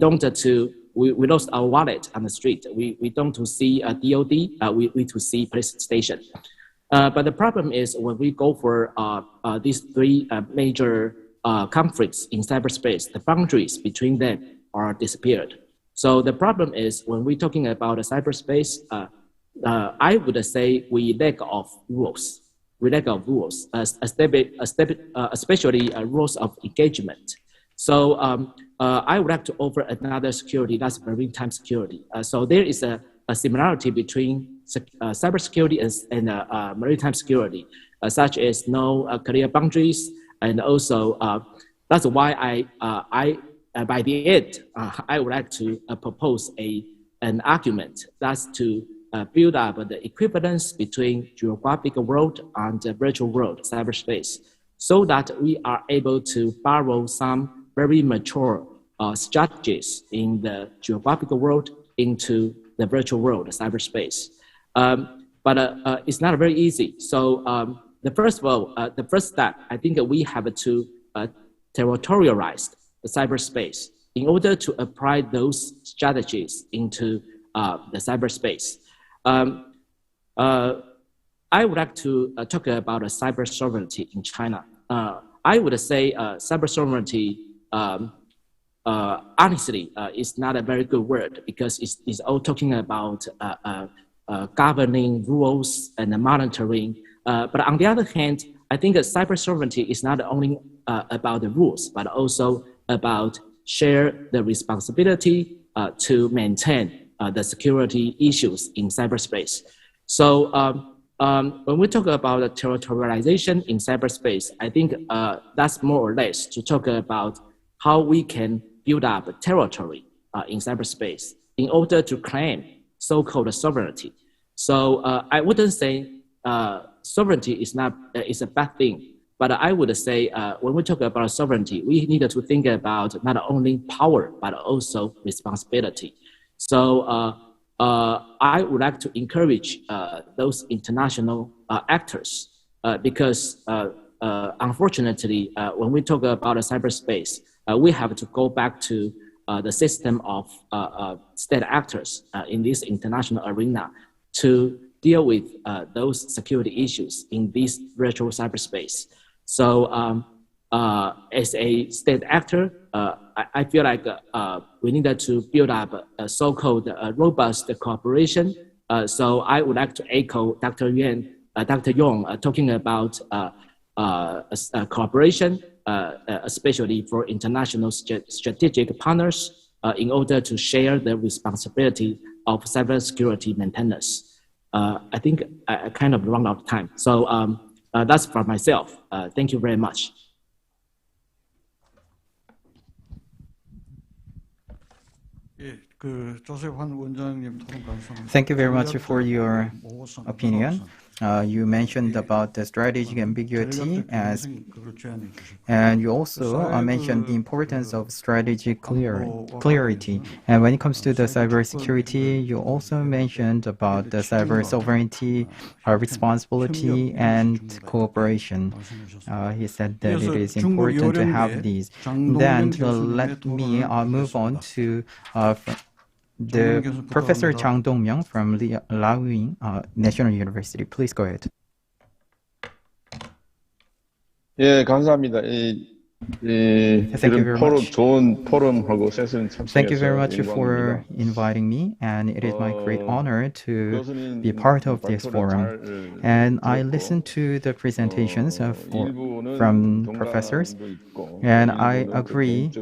Speaker 6: lost our wallet on the street. We don't to see a DOD. We to see police station. But the problem is when we go for these three major conflicts in cyberspace, the boundaries between them are disappeared. So the problem is when we're talking about cyberspace, I would say we lack of rules. We lack of rules, especially rules of engagement. So I would like to offer another security, that's maritime security. So there is a similarity between cybersecurity and maritime security, such as no clear boundaries, and also that's why by the end, I would like to propose an argument that's to build up the equivalence between geographical world and the virtual world, cyberspace, so that we are able to borrow some very mature strategies in the geographical world into the virtual world, cyberspace. But it's not very easy. So the first step, I think we have to territorialize the cyberspace in order to apply those strategies into the cyberspace. I would like to talk about cyber sovereignty in China. I would say cyber sovereignty, honestly, is not a very good word because it's all talking about governing rules and monitoring. But on the other hand, I think cyber sovereignty is not only about the rules, but also about share the responsibility to maintain the security issues in cyberspace. So when we talk about the territorialization in cyberspace, I think that's more or less to talk about how we can build up a territory in cyberspace in order to claim so-called sovereignty. So I wouldn't say sovereignty is a bad thing. But I would say when we talk about sovereignty, we need to think about not only power, but also responsibility. So I would like to encourage those international actors because unfortunately, when we talk about cyberspace, we have to go back to the system of state actors in this international arena to deal with those security issues in this virtual cyberspace. So as a state actor, I feel like we needed to build up a so-called robust cooperation. So I would like to echo Dr. Yong talking about cooperation, especially for international strategic partners in order to share the responsibility of cybersecurity maintenance. I think I kind of run out of time. So that's for myself. Thank you very much.
Speaker 4: Thank you very much for your opinion. You mentioned about the strategic ambiguity and you also mentioned the importance of strategic clarity. And when it comes to the cybersecurity, you also mentioned about the cyber sovereignty, responsibility, and cooperation. He said that it is important to have these. Then let me move on to the Professor Chang Dong-myung from Liaoning National University. Please go ahead.
Speaker 7: 예, 감사합니다.
Speaker 4: Thank you very much.
Speaker 7: 좋은 포럼하고 세션 참석해서
Speaker 4: Thank you very much for inviting me, and it is my great honor to be part of this forum. And I listened to the presentations from professors, and I agree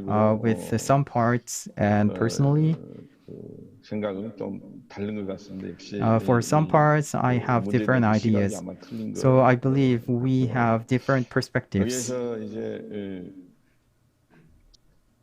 Speaker 4: with some parts, and personally,
Speaker 7: 생각은 좀 다른 것 같습니다. 역시
Speaker 4: For some parts, I have
Speaker 7: 문제에
Speaker 4: different
Speaker 7: 대한 시각이
Speaker 4: ideas.
Speaker 7: 아마 틀린
Speaker 4: So
Speaker 7: 것
Speaker 4: I believe we have different perspectives.
Speaker 7: 여기에서 이제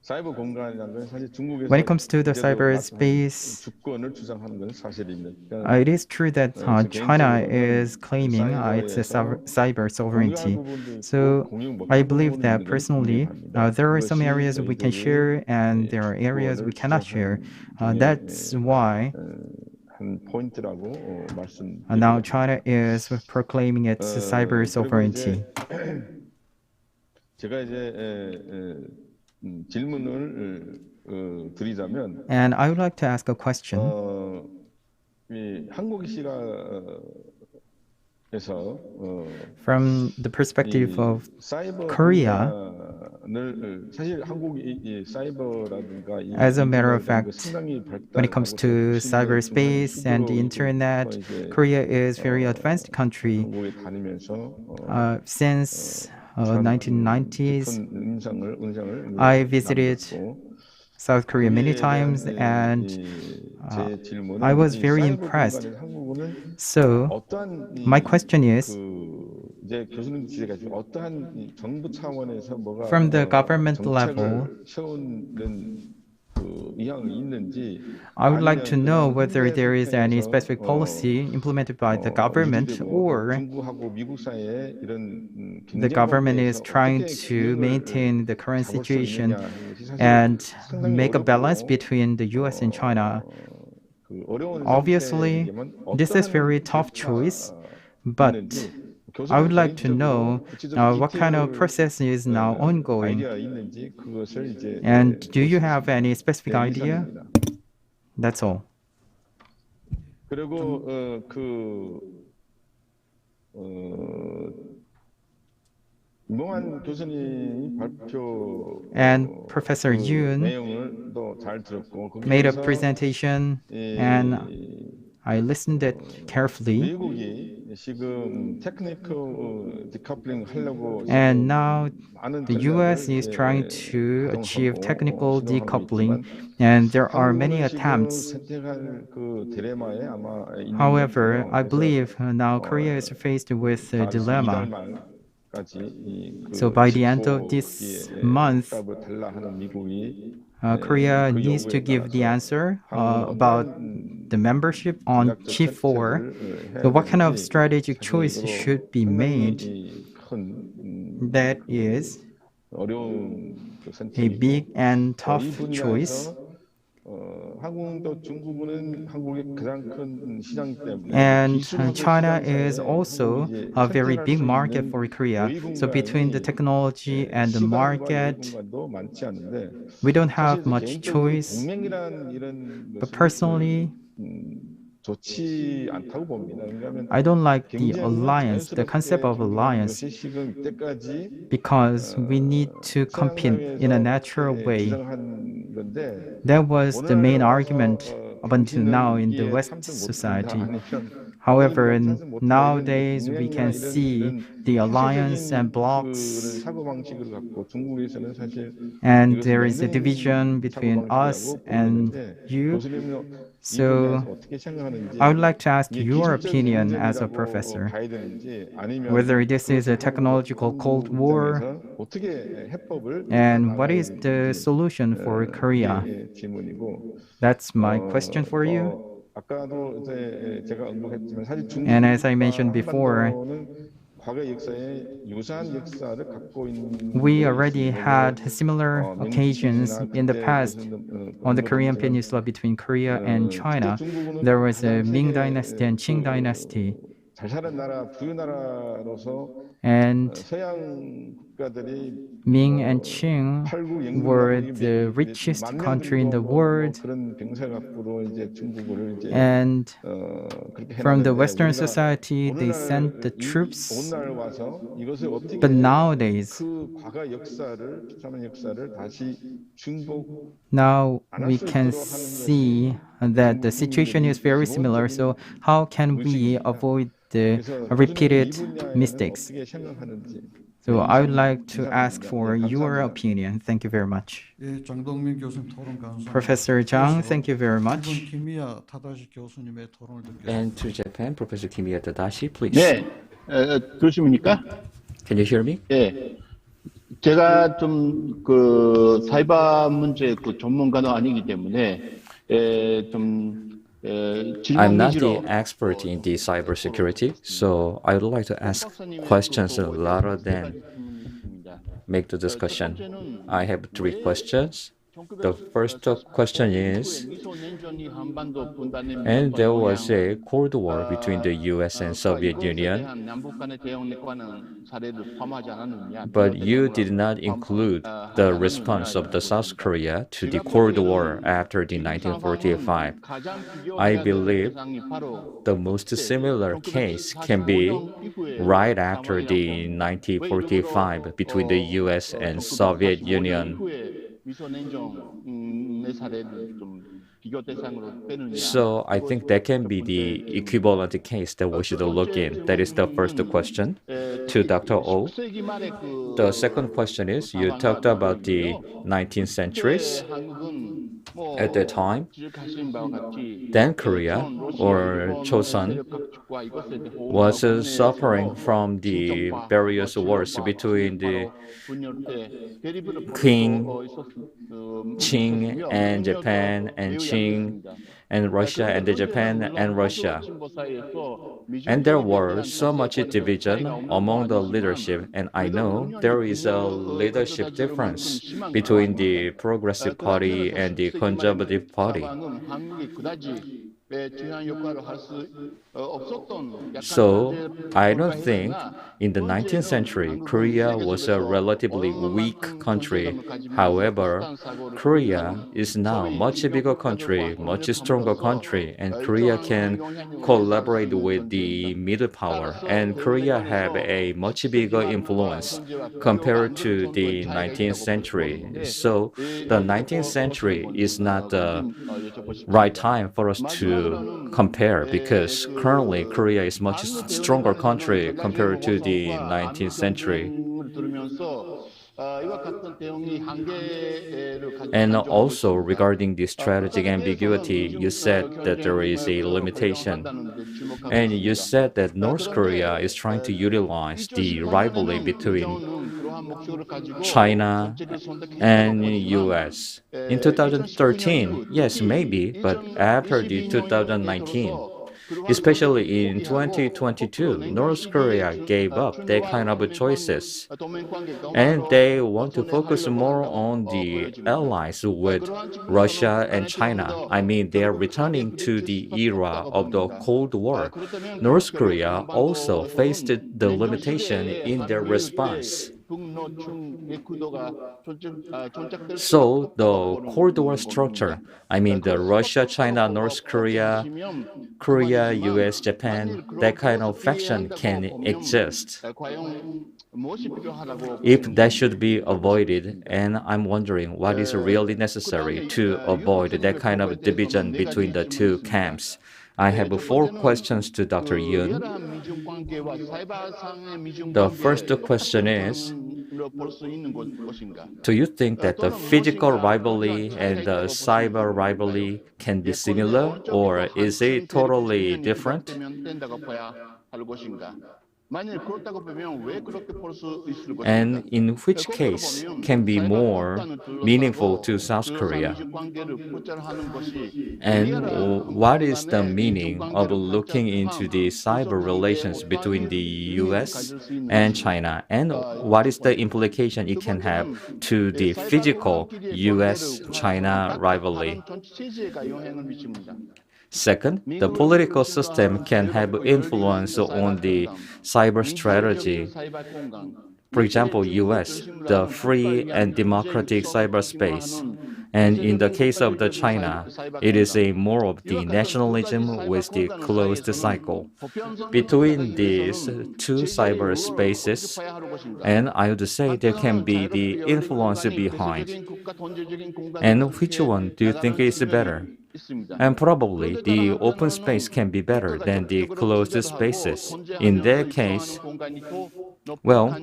Speaker 7: 사이버 공간이라는 건 사실 중국에서
Speaker 4: When it comes to the
Speaker 7: 이제도
Speaker 4: cyberspace,
Speaker 7: 주권을 주장하는 건 사실입니다.
Speaker 4: it is true that China is claiming its cyber sovereignty. So I believe that personally, there are some areas we can share and there are areas we cannot share. That's why
Speaker 7: 한 포인트라고
Speaker 4: now
Speaker 7: 말씀드립니다.
Speaker 4: China is proclaiming its cyber sovereignty.
Speaker 7: 제가 이제 질문을 드리자면
Speaker 4: And I would like to ask a question.
Speaker 7: 이 한국 시각에서
Speaker 4: From the perspective of
Speaker 7: 사이버
Speaker 4: Korea,
Speaker 7: 공간을 사실 한국이 이 사이버라든가 이
Speaker 4: as a matter of
Speaker 7: 인터넷이라든가
Speaker 4: fact,
Speaker 7: 상당히
Speaker 4: when it comes to cyberspace and the internet, Korea is a very advanced country.
Speaker 7: 한국에 다니면서
Speaker 4: Since 1990s,
Speaker 7: 은상을
Speaker 4: I visited
Speaker 7: 남겼고,
Speaker 4: South Korea many times and
Speaker 7: 제 질문은
Speaker 4: I was
Speaker 7: 이
Speaker 4: very
Speaker 7: 사이버
Speaker 4: impressed.
Speaker 7: 공간에서 한국은
Speaker 4: So
Speaker 7: 어떠한
Speaker 4: my question is,
Speaker 7: 이제 교수님 지적해 주신 어떠한 이 정부 차원에서 뭐가
Speaker 4: from the government level,
Speaker 7: 정책을 세우는 의향이 있는지
Speaker 4: I would like to
Speaker 7: 아니면
Speaker 4: know
Speaker 7: 그냥
Speaker 4: whether there is any
Speaker 7: 국내
Speaker 4: specific policy implemented by the government
Speaker 7: 유지되고
Speaker 4: or
Speaker 7: 중국하고 미국 사이에 이런
Speaker 4: the
Speaker 7: 경쟁
Speaker 4: government is
Speaker 7: 관계에서
Speaker 4: trying
Speaker 7: 어떻게
Speaker 4: to
Speaker 7: 균형을
Speaker 4: maintain the current
Speaker 7: 잡을 수
Speaker 4: situation
Speaker 7: 있느냐 하는 것이 사실
Speaker 4: and
Speaker 7: 상당히
Speaker 4: make a balance
Speaker 7: 어렵고
Speaker 4: between the US and China.
Speaker 7: 그 어려운
Speaker 4: Obviously,
Speaker 7: 선택이지만
Speaker 4: this is very
Speaker 7: 어떠한
Speaker 4: tough choice,
Speaker 7: 절차가
Speaker 4: but
Speaker 7: 있는지
Speaker 4: I would like to
Speaker 7: 교수님
Speaker 4: know
Speaker 7: 개인적으로
Speaker 4: what kind of
Speaker 7: 디테일
Speaker 4: process is now ongoing.
Speaker 7: 아이디어가 있는지 그것을 이제
Speaker 4: And do you
Speaker 7: 볼 수
Speaker 4: have any specific
Speaker 7: 네,
Speaker 4: idea?
Speaker 7: 이상입니다.
Speaker 4: That's all.
Speaker 7: 그리고 임봉환 교수님이 발표
Speaker 4: And Professor Yoon
Speaker 7: 내용을 또 잘 들었고
Speaker 4: made a
Speaker 7: 거기에서
Speaker 4: presentation and I listened it carefully.
Speaker 7: 미국이 지금 테크니컬 디커플링 하려고
Speaker 4: And now
Speaker 7: 많은
Speaker 4: the US is trying to achieve technical decoupling, and there are many attempts.
Speaker 7: 선택할 그 딜레마에 아마 있는
Speaker 4: However,
Speaker 7: 것 같아요.
Speaker 4: I believe now Korea is faced with a dilemma. So by the end of this month, Korea needs to give the answer about the membership on G4. So what kind of strategic choice should be made? That is a big and tough choice.
Speaker 7: 한국도 중국은 한국의 가장 큰 시장 때문에
Speaker 4: And China is also a very big market for Korea. So between the technology and the market, we don't have much choice. But personally,
Speaker 7: 좋지 않다고 봅니다.
Speaker 4: I don't like the alliance, the concept of alliance, because we need to compete in a natural way. That was the main argument up until now in the West society. However, nowadays we can see the alliance and blocks, and there is a division between us and you. So I would like to ask your opinion as a professor, whether this is a technological Cold War and what is the solution for Korea. That's my question for you. And as I mentioned before, we already had similar occasions in the past on the Korean Peninsula between Korea and China. There was a Ming Dynasty and Qing Dynasty. And Ming and Qing were the richest country in the world. And from the Western society, they sent the troops. But nowadays, now we can see that the situation is very similar. So how can we avoid the repeated mistakes? So I would like to ask for your opinion. Thank you very much.
Speaker 5: 예, 장동민 교수님 토론 감사합니다.
Speaker 4: Professor Chung, thank you very
Speaker 5: 일본
Speaker 4: much.
Speaker 5: 키미야 타다시 교수님의 토론을 듣겠습니다.
Speaker 2: And to Japan, Professor Kimiya Tadashi, please.
Speaker 8: 네, 그러십니까?
Speaker 2: Can you hear me?
Speaker 8: 예. 제가 좀 그 사이버 문제 그 전문가도 아니기 때문에
Speaker 2: I'm
Speaker 8: 질문
Speaker 2: not the
Speaker 8: 위주로
Speaker 2: expert in the cybersecurity, so I would like to ask questions rather than make the discussion. I have three questions. The first question is, and there was a Cold War between the US and Soviet Union, but you did not include the response of the South Korea to the Cold War after the 1945. I believe the most similar case can be right after the 1945 between the US and Soviet Union. So I think that can be the equivalent case that we should look in. That is the first question to Dr. O. The second question is, you talked about the 19th centuries. At that time, then Korea or Chosun was suffering from the various wars between the King, Qing and Japan and Qing and Russia and the Japan and Russia. And there were so much division among the leadership, and I know there is a leadership difference between the Progressive Party and the Conservative Party. So I don't think in the 19th century Korea was a relatively weak country. However, Korea is now a much bigger country, much stronger country, and Korea can collaborate with the middle power, and Korea have a much bigger influence compared to the 19th century. So the 19th century is not the right time for us to compare, because currently Korea is much stronger country compared to the 19th century. And also regarding the strategic ambiguity, you said that there is a limitation. And you said that North Korea is trying to utilize the rivalry between China and US. In 2013, yes, maybe, but after the 2019, especially in 2022, North Korea gave up that kind of choices. And they want to focus more on the allies with Russia and China. I mean, they are returning to the era of the Cold War. North Korea also faced the limitation in their response. So the Cold War structure, I mean the Russia, China, North Korea, Korea, US, Japan, that kind of faction can exist. If that should be avoided, and I'm wondering what is really necessary to avoid that kind of division between the two camps. I have 4 questions to Dr. Yoon. The first question is, do you think that the physical rivalry and the cyber rivalry can be similar, or is it totally different? And in which case can be more meaningful to South Korea? And what is the meaning of looking into the cyber relations between the US and China? And what is the implication it can have to the physical US-China rivalry? Second, the political system can have influence on the cyber strategy. For example, US, the free and democratic cyberspace. And in the case of the China, it is a more of the nationalism with the closed cycle. Between these two cyberspaces, and I would say there can be the influence behind. And which one do you think is better?
Speaker 7: 있습니다.
Speaker 2: And probably the open space can be better than the closed spaces. In that case, well,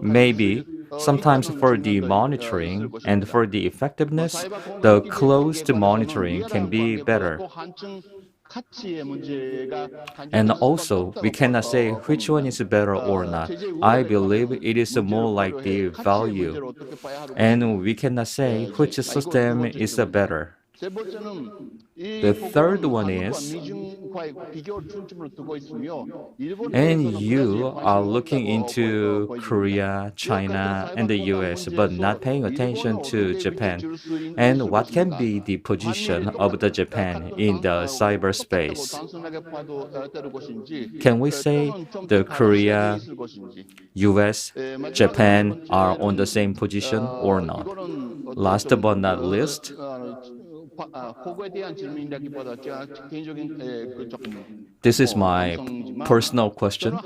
Speaker 2: maybe sometimes for the monitoring and for the effectiveness, the closed monitoring can be better. And also, we cannot say which one is better or not. I believe it is more like the value. And we cannot say which system is better. The third one is, and you are looking into Korea, China, and the US, but not paying attention to Japan. And what can be the position of the Japan in the cyberspace? Can we say the Korea, US, Japan are on the same position or not? Last but not least, this is my personal question.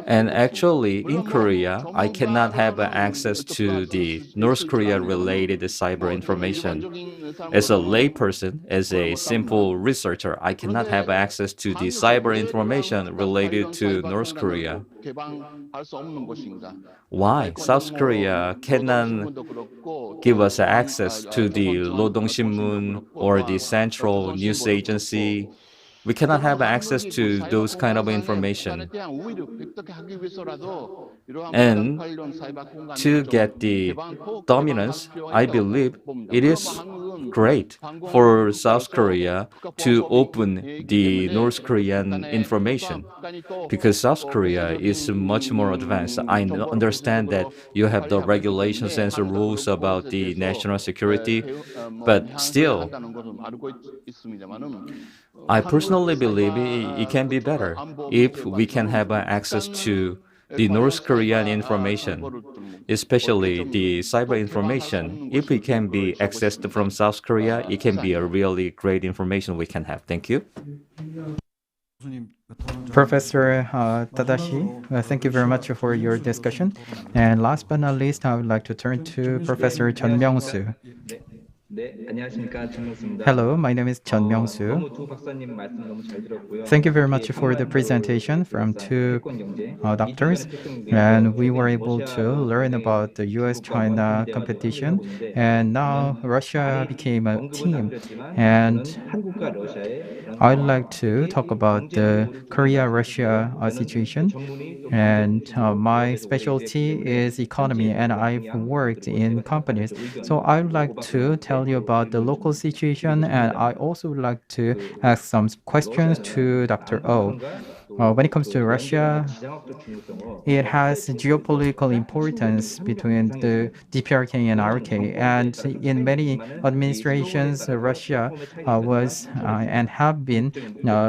Speaker 2: And actually, in Korea, I cannot have access to the North Korea related cyber information. As a layperson, as a simple researcher, I cannot have access to the cyber information related to North Korea. Why? South Korea cannot give us access to the Rodong Sinmun or the Central News Agency. We cannot have access to those kind of information. And to get the dominance, I believe it is great for South Korea to open the North Korean information because South Korea is much more advanced. I understand that you have the regulations and the rules about the national security, but still, I personally believe it can be better if we can have access to the North Korean information, especially the cyber information. If it can be accessed from South Korea, it can be a really great information we can have. Thank you.
Speaker 4: Professor Tadashi, thank you very much for your discussion. And last but not least, I would like to turn to Professor Chun Myung-soo. Hello, my name is Chun Myung-soo. Thank you very much for the presentation from two doctors. And we were able to learn about the US-China competition. And now Russia became a team. And I'd like to talk about the Korea-Russia situation. And my specialty is economy, and I've worked in companies. So I'd like to tell you about the local situation, and I also would like to ask some questions to Dr. O. When it comes to Russia, it has geopolitical importance between the DPRK and RK. And in many administrations, Russia was and have been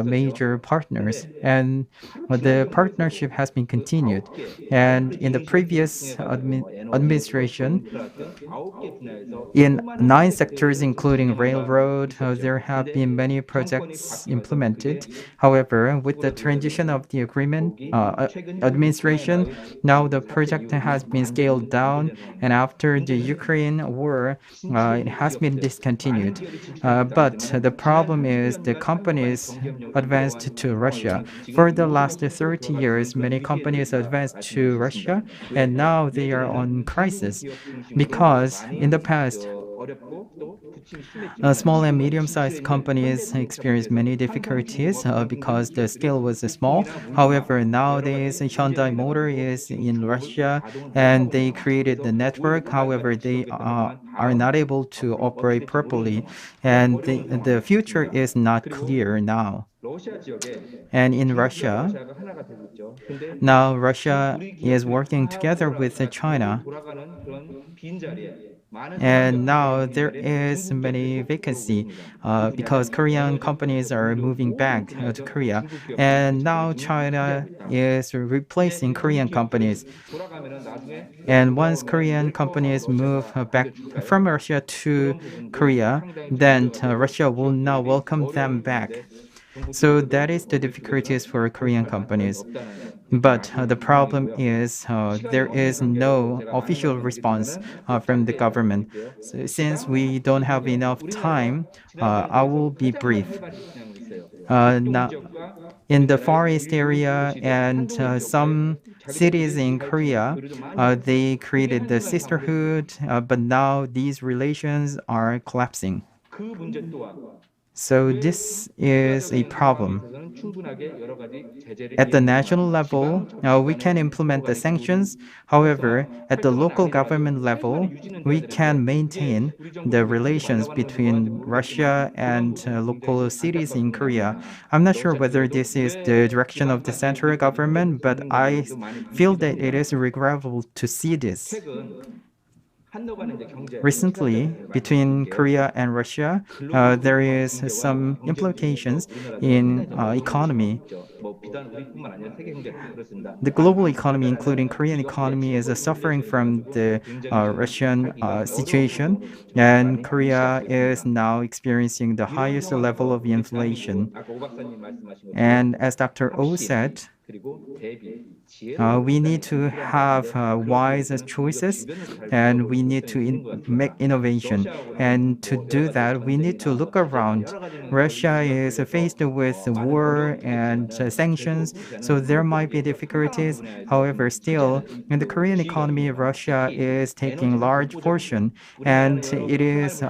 Speaker 4: major partners. And the partnership has been continued. And in the previous administration, in 9 sectors, including railroad, there have been many projects implemented. However, with the transition of the agreement administration, now the project has been scaled down, and after the Ukraine war, it has been discontinued. But the problem is the companies advanced to Russia. For the last 30 years, many companies advanced to Russia, and now they are on crisis because in the past, small and medium-sized companies experienced many difficulties because the scale was small. However, nowadays Hyundai Motor is in Russia and they created the network. However, they are not able to operate properly, and the future is not clear now. And in Russia, now Russia is working together with China. And now there is many vacancy because Korean companies are moving back to Korea. And now China is replacing Korean companies. And once Korean companies move back from Russia to Korea, then Russia will now welcome them back. So that is the difficulties for Korean companies. But the problem is there is no official response from the government. So since we don't have enough time, I will be brief. Now, in the Far East area and some cities in Korea, they created the sisterhood, but now these relations are collapsing. So this is a problem. At the national level, we can implement the sanctions. However, at the local government level, we can maintain the relations between Russia and local cities in Korea. I'm not sure whether this is the direction of the central government, but I feel that it is regrettable to see this. Recently, between Korea and Russia, there is some implications in economy. The global economy, including Korean economy, is suffering from the Russian situation, and Korea is now experiencing the highest level of inflation. And as Dr. O said, we need to have wise choices, and we need to make innovation. And to do that, we need to look around. Russia is faced with war and sanctions, so there might be difficulties. However, still, in the Korean economy, Russia is taking large portion, and it is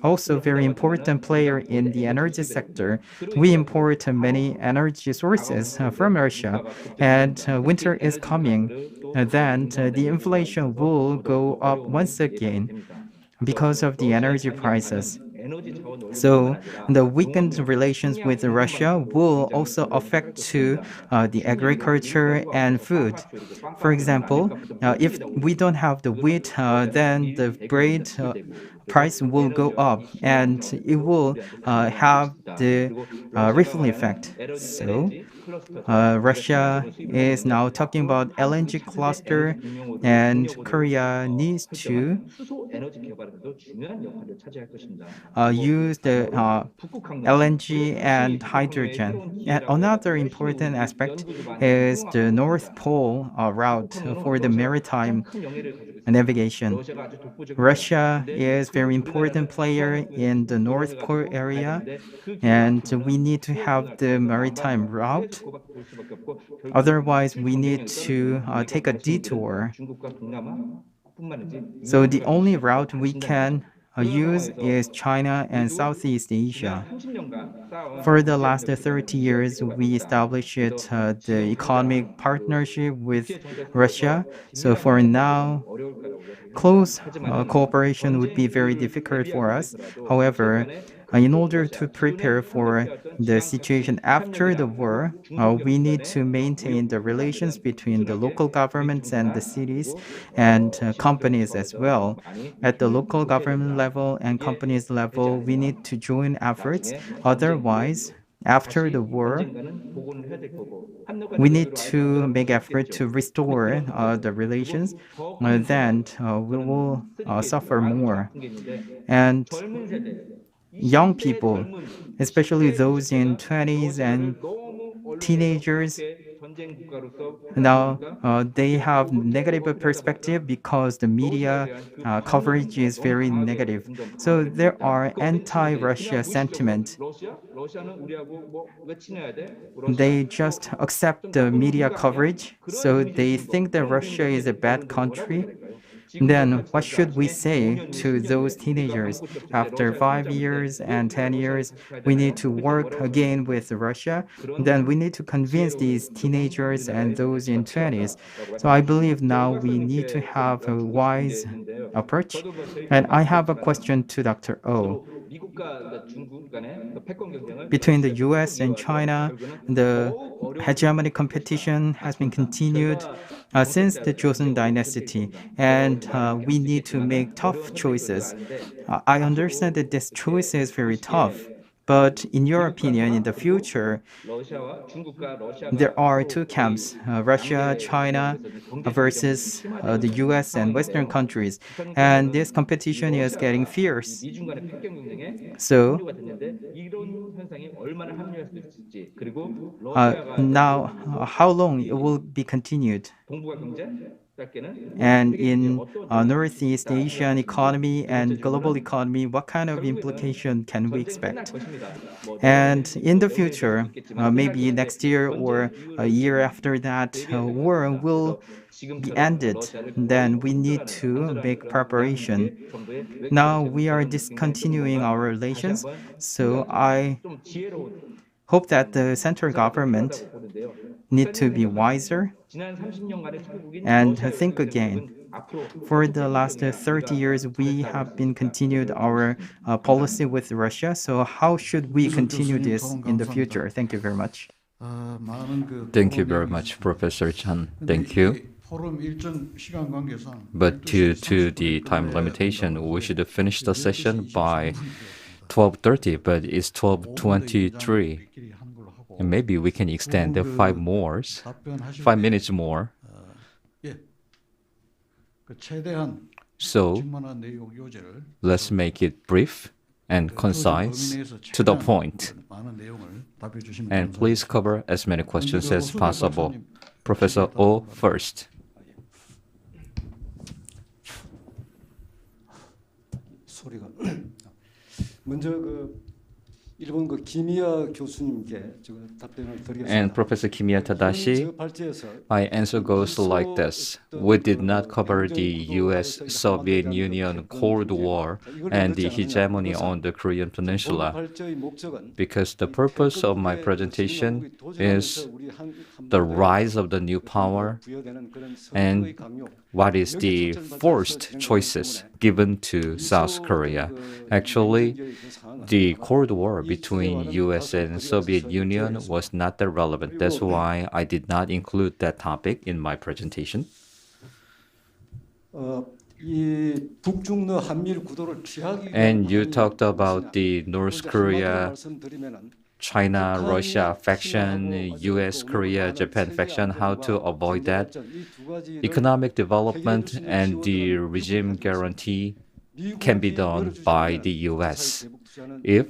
Speaker 4: also very important player in the energy sector. We import many energy sources from Russia, and winter is coming. Then the inflation will go up once again because of the energy prices. So the weakened relations with Russia will also affect to the agriculture and food. For example, if we don't have the wheat, then the bread price will go up, and it will have the ripple effect. So Russia is now talking about LNG cluster, and Korea needs to use the LNG and hydrogen. And another important aspect is the North Pole route for the maritime navigation. Russia is a very important player in the North Pole area, and we need to have the maritime route. Otherwise, we need to take a detour. So the only route we can use is China and Southeast Asia. For the last 30 years, we established the economic partnership with Russia. So for now, close cooperation would be very difficult for us. However, in order to prepare for the situation after the war, we need to maintain the relations between the local governments and the cities and companies as well. At the local government level and companies level, we need to join efforts. Otherwise, after the war, we need to make effort to restore the relations. Then we will suffer more. And young people, especially those in 20s and teenagers, now they have negative perspective because the media coverage is very negative. So there are anti-Russia sentiment. They just accept the media coverage, so they think that Russia is a bad country. Then what should we say to those teenagers? After 5 years and 10 years, we need to work again with Russia. Then we need to convince these teenagers and those in 20s. So I believe now we need to have a wise approach. And I have a question to Dr. O. Between the US and China, the hegemony competition has been continued since the Joseon dynasty, and we need to make tough choices. I understand that this choice is very tough, But in your opinion, in the future, there are two camps, Russia, China versus the US and Western countries. And this competition is getting fierce. So now, how long it will be continued? And in Northeast Asian economy and global economy, what kind of implication can we expect? And in the future, maybe next year or a year after that, war will be ended. Then we need to make preparation. Now we are discontinuing our relations, so I hope that the central government need to be wiser and think again. For the last 30 years, we have been continued our policy with Russia. So how should we continue this in the future? Thank you very much.
Speaker 2: Thank you very much, Professor Chan. Thank you. But due to the time limitation, we should finish the session by 12:30, but it's 12:23. And maybe we can extend the 5 minutes more. So let's make it brief and concise, to the point. And please cover as many questions as possible. Professor Oh first.
Speaker 3: 소리가 먼저 일본 김희아 교수님께 제가 답변을 드리겠습니다.
Speaker 2: And Professor Kimiya Tadashi, my answer goes like this. We did not cover the US-Soviet Union Cold War and the hegemony on the Korean Peninsula because the purpose of my presentation is the rise of the new power and what is the forced choices given to South Korea. Actually, the Cold War between US and Soviet Union was not that relevant. That's why I did not include that topic in my presentation. And you talked about the North Korea, China, Russia faction, US, Korea, Japan faction, how to avoid that. Economic development and the regime guarantee can be done by the US. If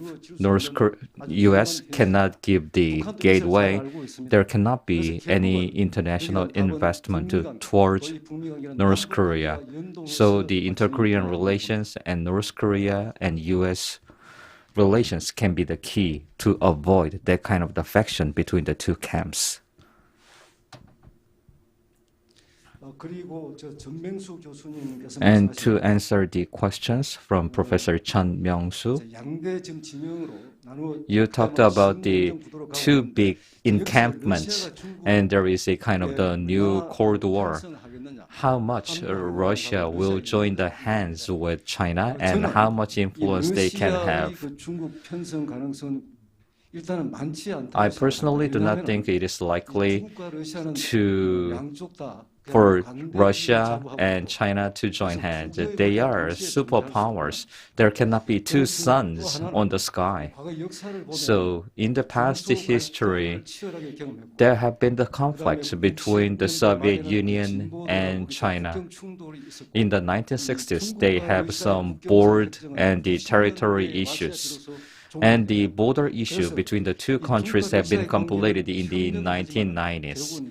Speaker 2: US cannot give the gateway, there cannot be any international investment towards North Korea. So the inter-Korean relations and North Korea and US relations can be the key to avoid that kind of defection between the two camps. And to answer the questions from Professor Chung-Ang, you talked about the two big encampments, and there is a kind of the new Cold War. How much Russia will join the hands with China and how much influence they can have? I personally do not think it is likely for Russia and China to join hands. They are superpowers. There cannot be two suns on the sky. So in the past history, there have been the conflicts between the Soviet Union and China. In the 1960s, they have some border and the territory issues. And the border issue between the two countries have been completed in the 1990s.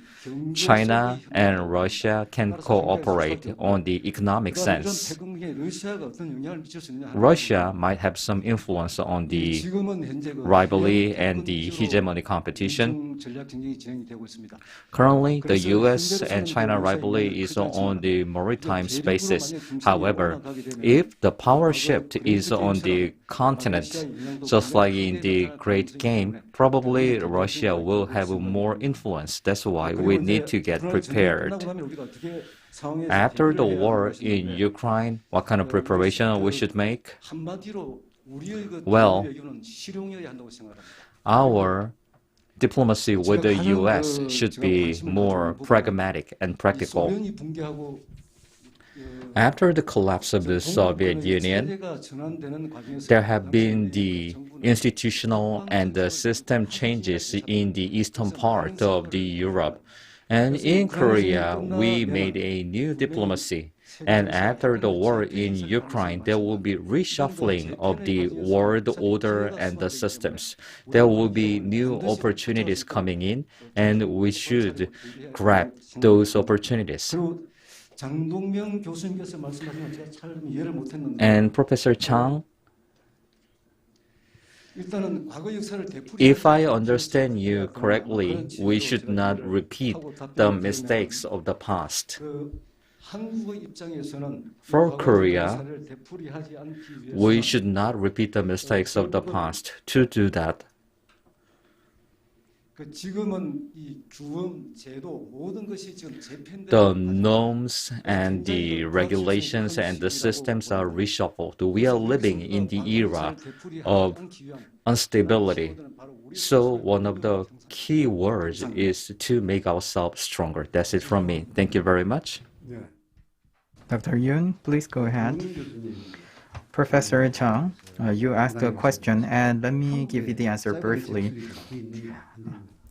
Speaker 2: China and Russia can cooperate on the economic sense. Russia might have some influence on the rivalry and the hegemony competition. Currently, the US and China rivalry is on the maritime spaces. However, if the power shift is on the continent, just like in the Great Game, probably Russia will have more influence. That's why we need to get prepared. After the war in Ukraine, what kind of preparation we should make? Well, our diplomacy with the US should be more pragmatic and practical. After the collapse of the Soviet Union, there have been the institutional and system changes in the eastern part of the Europe. And in Korea, we made a new diplomacy. And after the war in Ukraine, there will be reshuffling of the world order and the systems. There will be new opportunities coming in, and we should grab those opportunities.
Speaker 5: 장동명 교수님께서 말씀하신 거 제가 잘 이해를 못했는데
Speaker 2: And Professor Chung,
Speaker 5: 일단은 과거 역사를
Speaker 2: if I understand you correctly, we should not repeat the mistakes of the past.
Speaker 5: 한국의 입장에서는
Speaker 2: For Korea,
Speaker 5: 역사를 되풀이하지 않기 위해서
Speaker 2: we should not repeat the mistakes of the past. To do that,
Speaker 5: 지금은 이 규범 제도 모든 것이 지금 재편되는
Speaker 2: the norms and the regulations and the systems are reshuffled. We are living in the era of instability. So one of the key words is to make ourselves stronger. That's it from me. Thank you very much.
Speaker 4: Dr. Yoon, please go ahead. Professor Chung, you asked a question, and let me give you the answer briefly.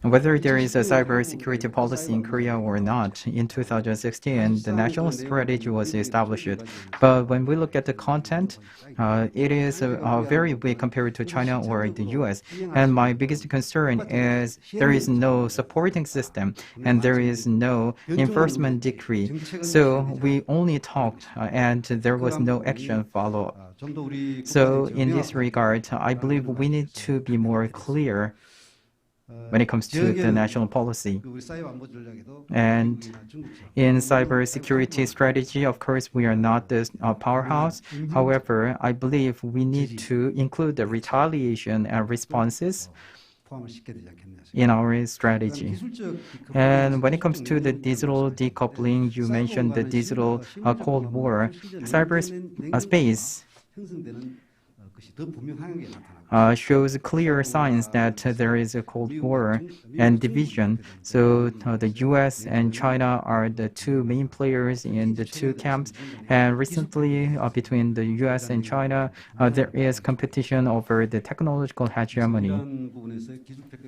Speaker 4: Whether there is a cybersecurity policy in Korea or not, in 2016, the national strategy was established. But when we look at the content, it is very weak compared to China or the US. And my biggest concern is there is no supporting system and there is no enforcement decree. So we only talked and there was no action follow-up. So in this regard, I believe we need to be more clear when it comes to the national policy. And in cybersecurity strategy, of course, we are not the powerhouse. However, I believe we need to include the retaliation and responses in our strategy. And when it comes to the digital decoupling, you mentioned the digital Cold War. Cyberspace shows clear signs that there is a Cold War and division. So the US and China are the two main players in the two camps. And recently, between the US and China, there is competition over the technological hegemony.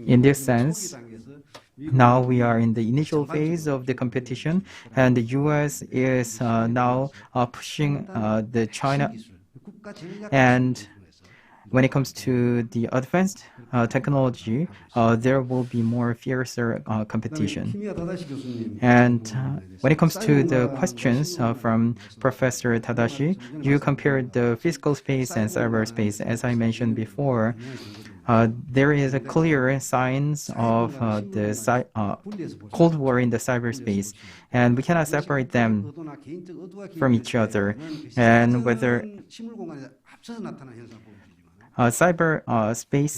Speaker 4: In this sense, now we are in the initial phase of the competition, and the US is now pushing the China. And when it comes to the advanced technology, there will be more fiercer competition. And when it comes to the questions from Professor Tadashi, you compared the physical space and cyberspace. As I mentioned before, there is a clear signs of the Cold War in the cyberspace, and we cannot separate them from each other. And whether cyberspace,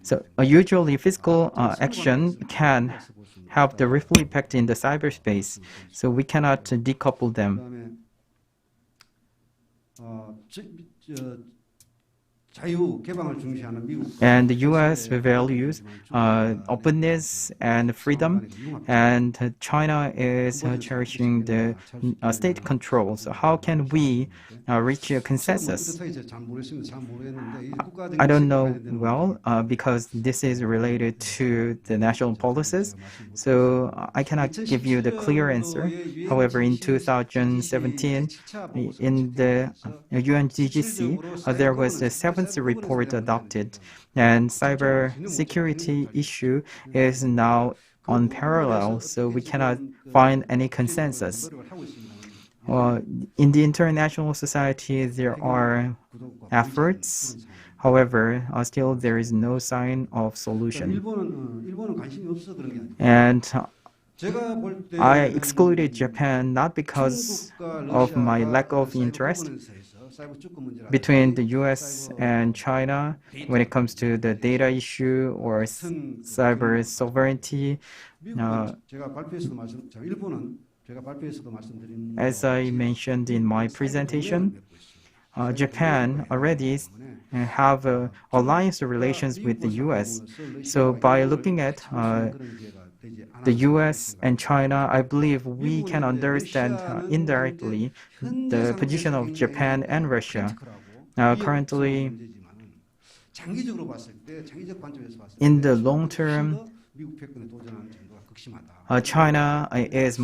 Speaker 4: so usually physical action can have the ripple effect in the cyberspace, so we cannot decouple them. And the US values openness and freedom, and China is cherishing the state control. So how can we reach a consensus? I don't know well because this is related to the national policies, so I cannot give you the clear answer. However, in 2017, in the UNGGC, there was the seventh report adopted, and cyber security issue is now on parallel, so we cannot find any consensus. In the international society, there are efforts. However, still there is no sign of solution. And I excluded Japan not because of my lack of interest between the US and China when it comes to the data issue or cyber sovereignty. As I mentioned in my presentation, Japan already have alliance relations with the US. So by looking at the US and China, I believe we can understand indirectly the position of Japan and Russia. Currently,
Speaker 3: 장기적으로 봤을 때, 장기적 관점에서 봤을 때
Speaker 4: in the long term,
Speaker 3: 미국 패권에 도전하는 정도가 극심하다.
Speaker 4: China is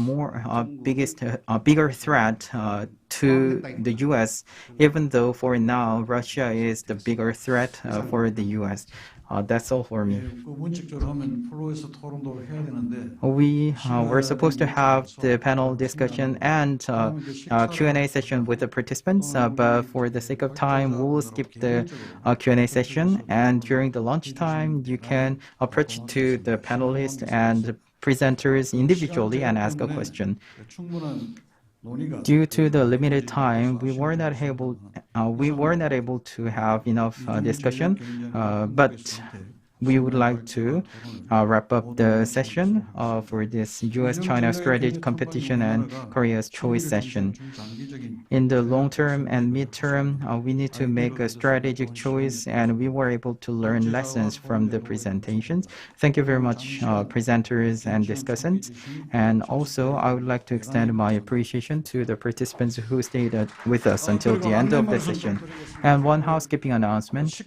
Speaker 4: bigger threat to the U.S., even though for now Russia is the bigger threat for the U.S. That's all for me.
Speaker 9: 원칙적으로 하면 플로에서 토론도 해야 되는데
Speaker 4: We were supposed to have the panel discussion and Q&A session with the participants, but for the sake of time, we'll skip the Q&A session. And during the lunchtime, you can approach to the panelists and presenters individually and ask a question.
Speaker 9: 충분한 논의가
Speaker 4: Due to the limited time, we were not able to have enough discussion, but we would like to wrap up the session for this U.S.-China strategic competition and Korea's choice session. In the long term and mid-term, we need to make a strategic choice, and we were able to learn lessons from the presentations. Thank you very much, presenters and discussants. And also, I would like to extend my appreciation to the participants who stayed with us until the end of the session. And one housekeeping announcement.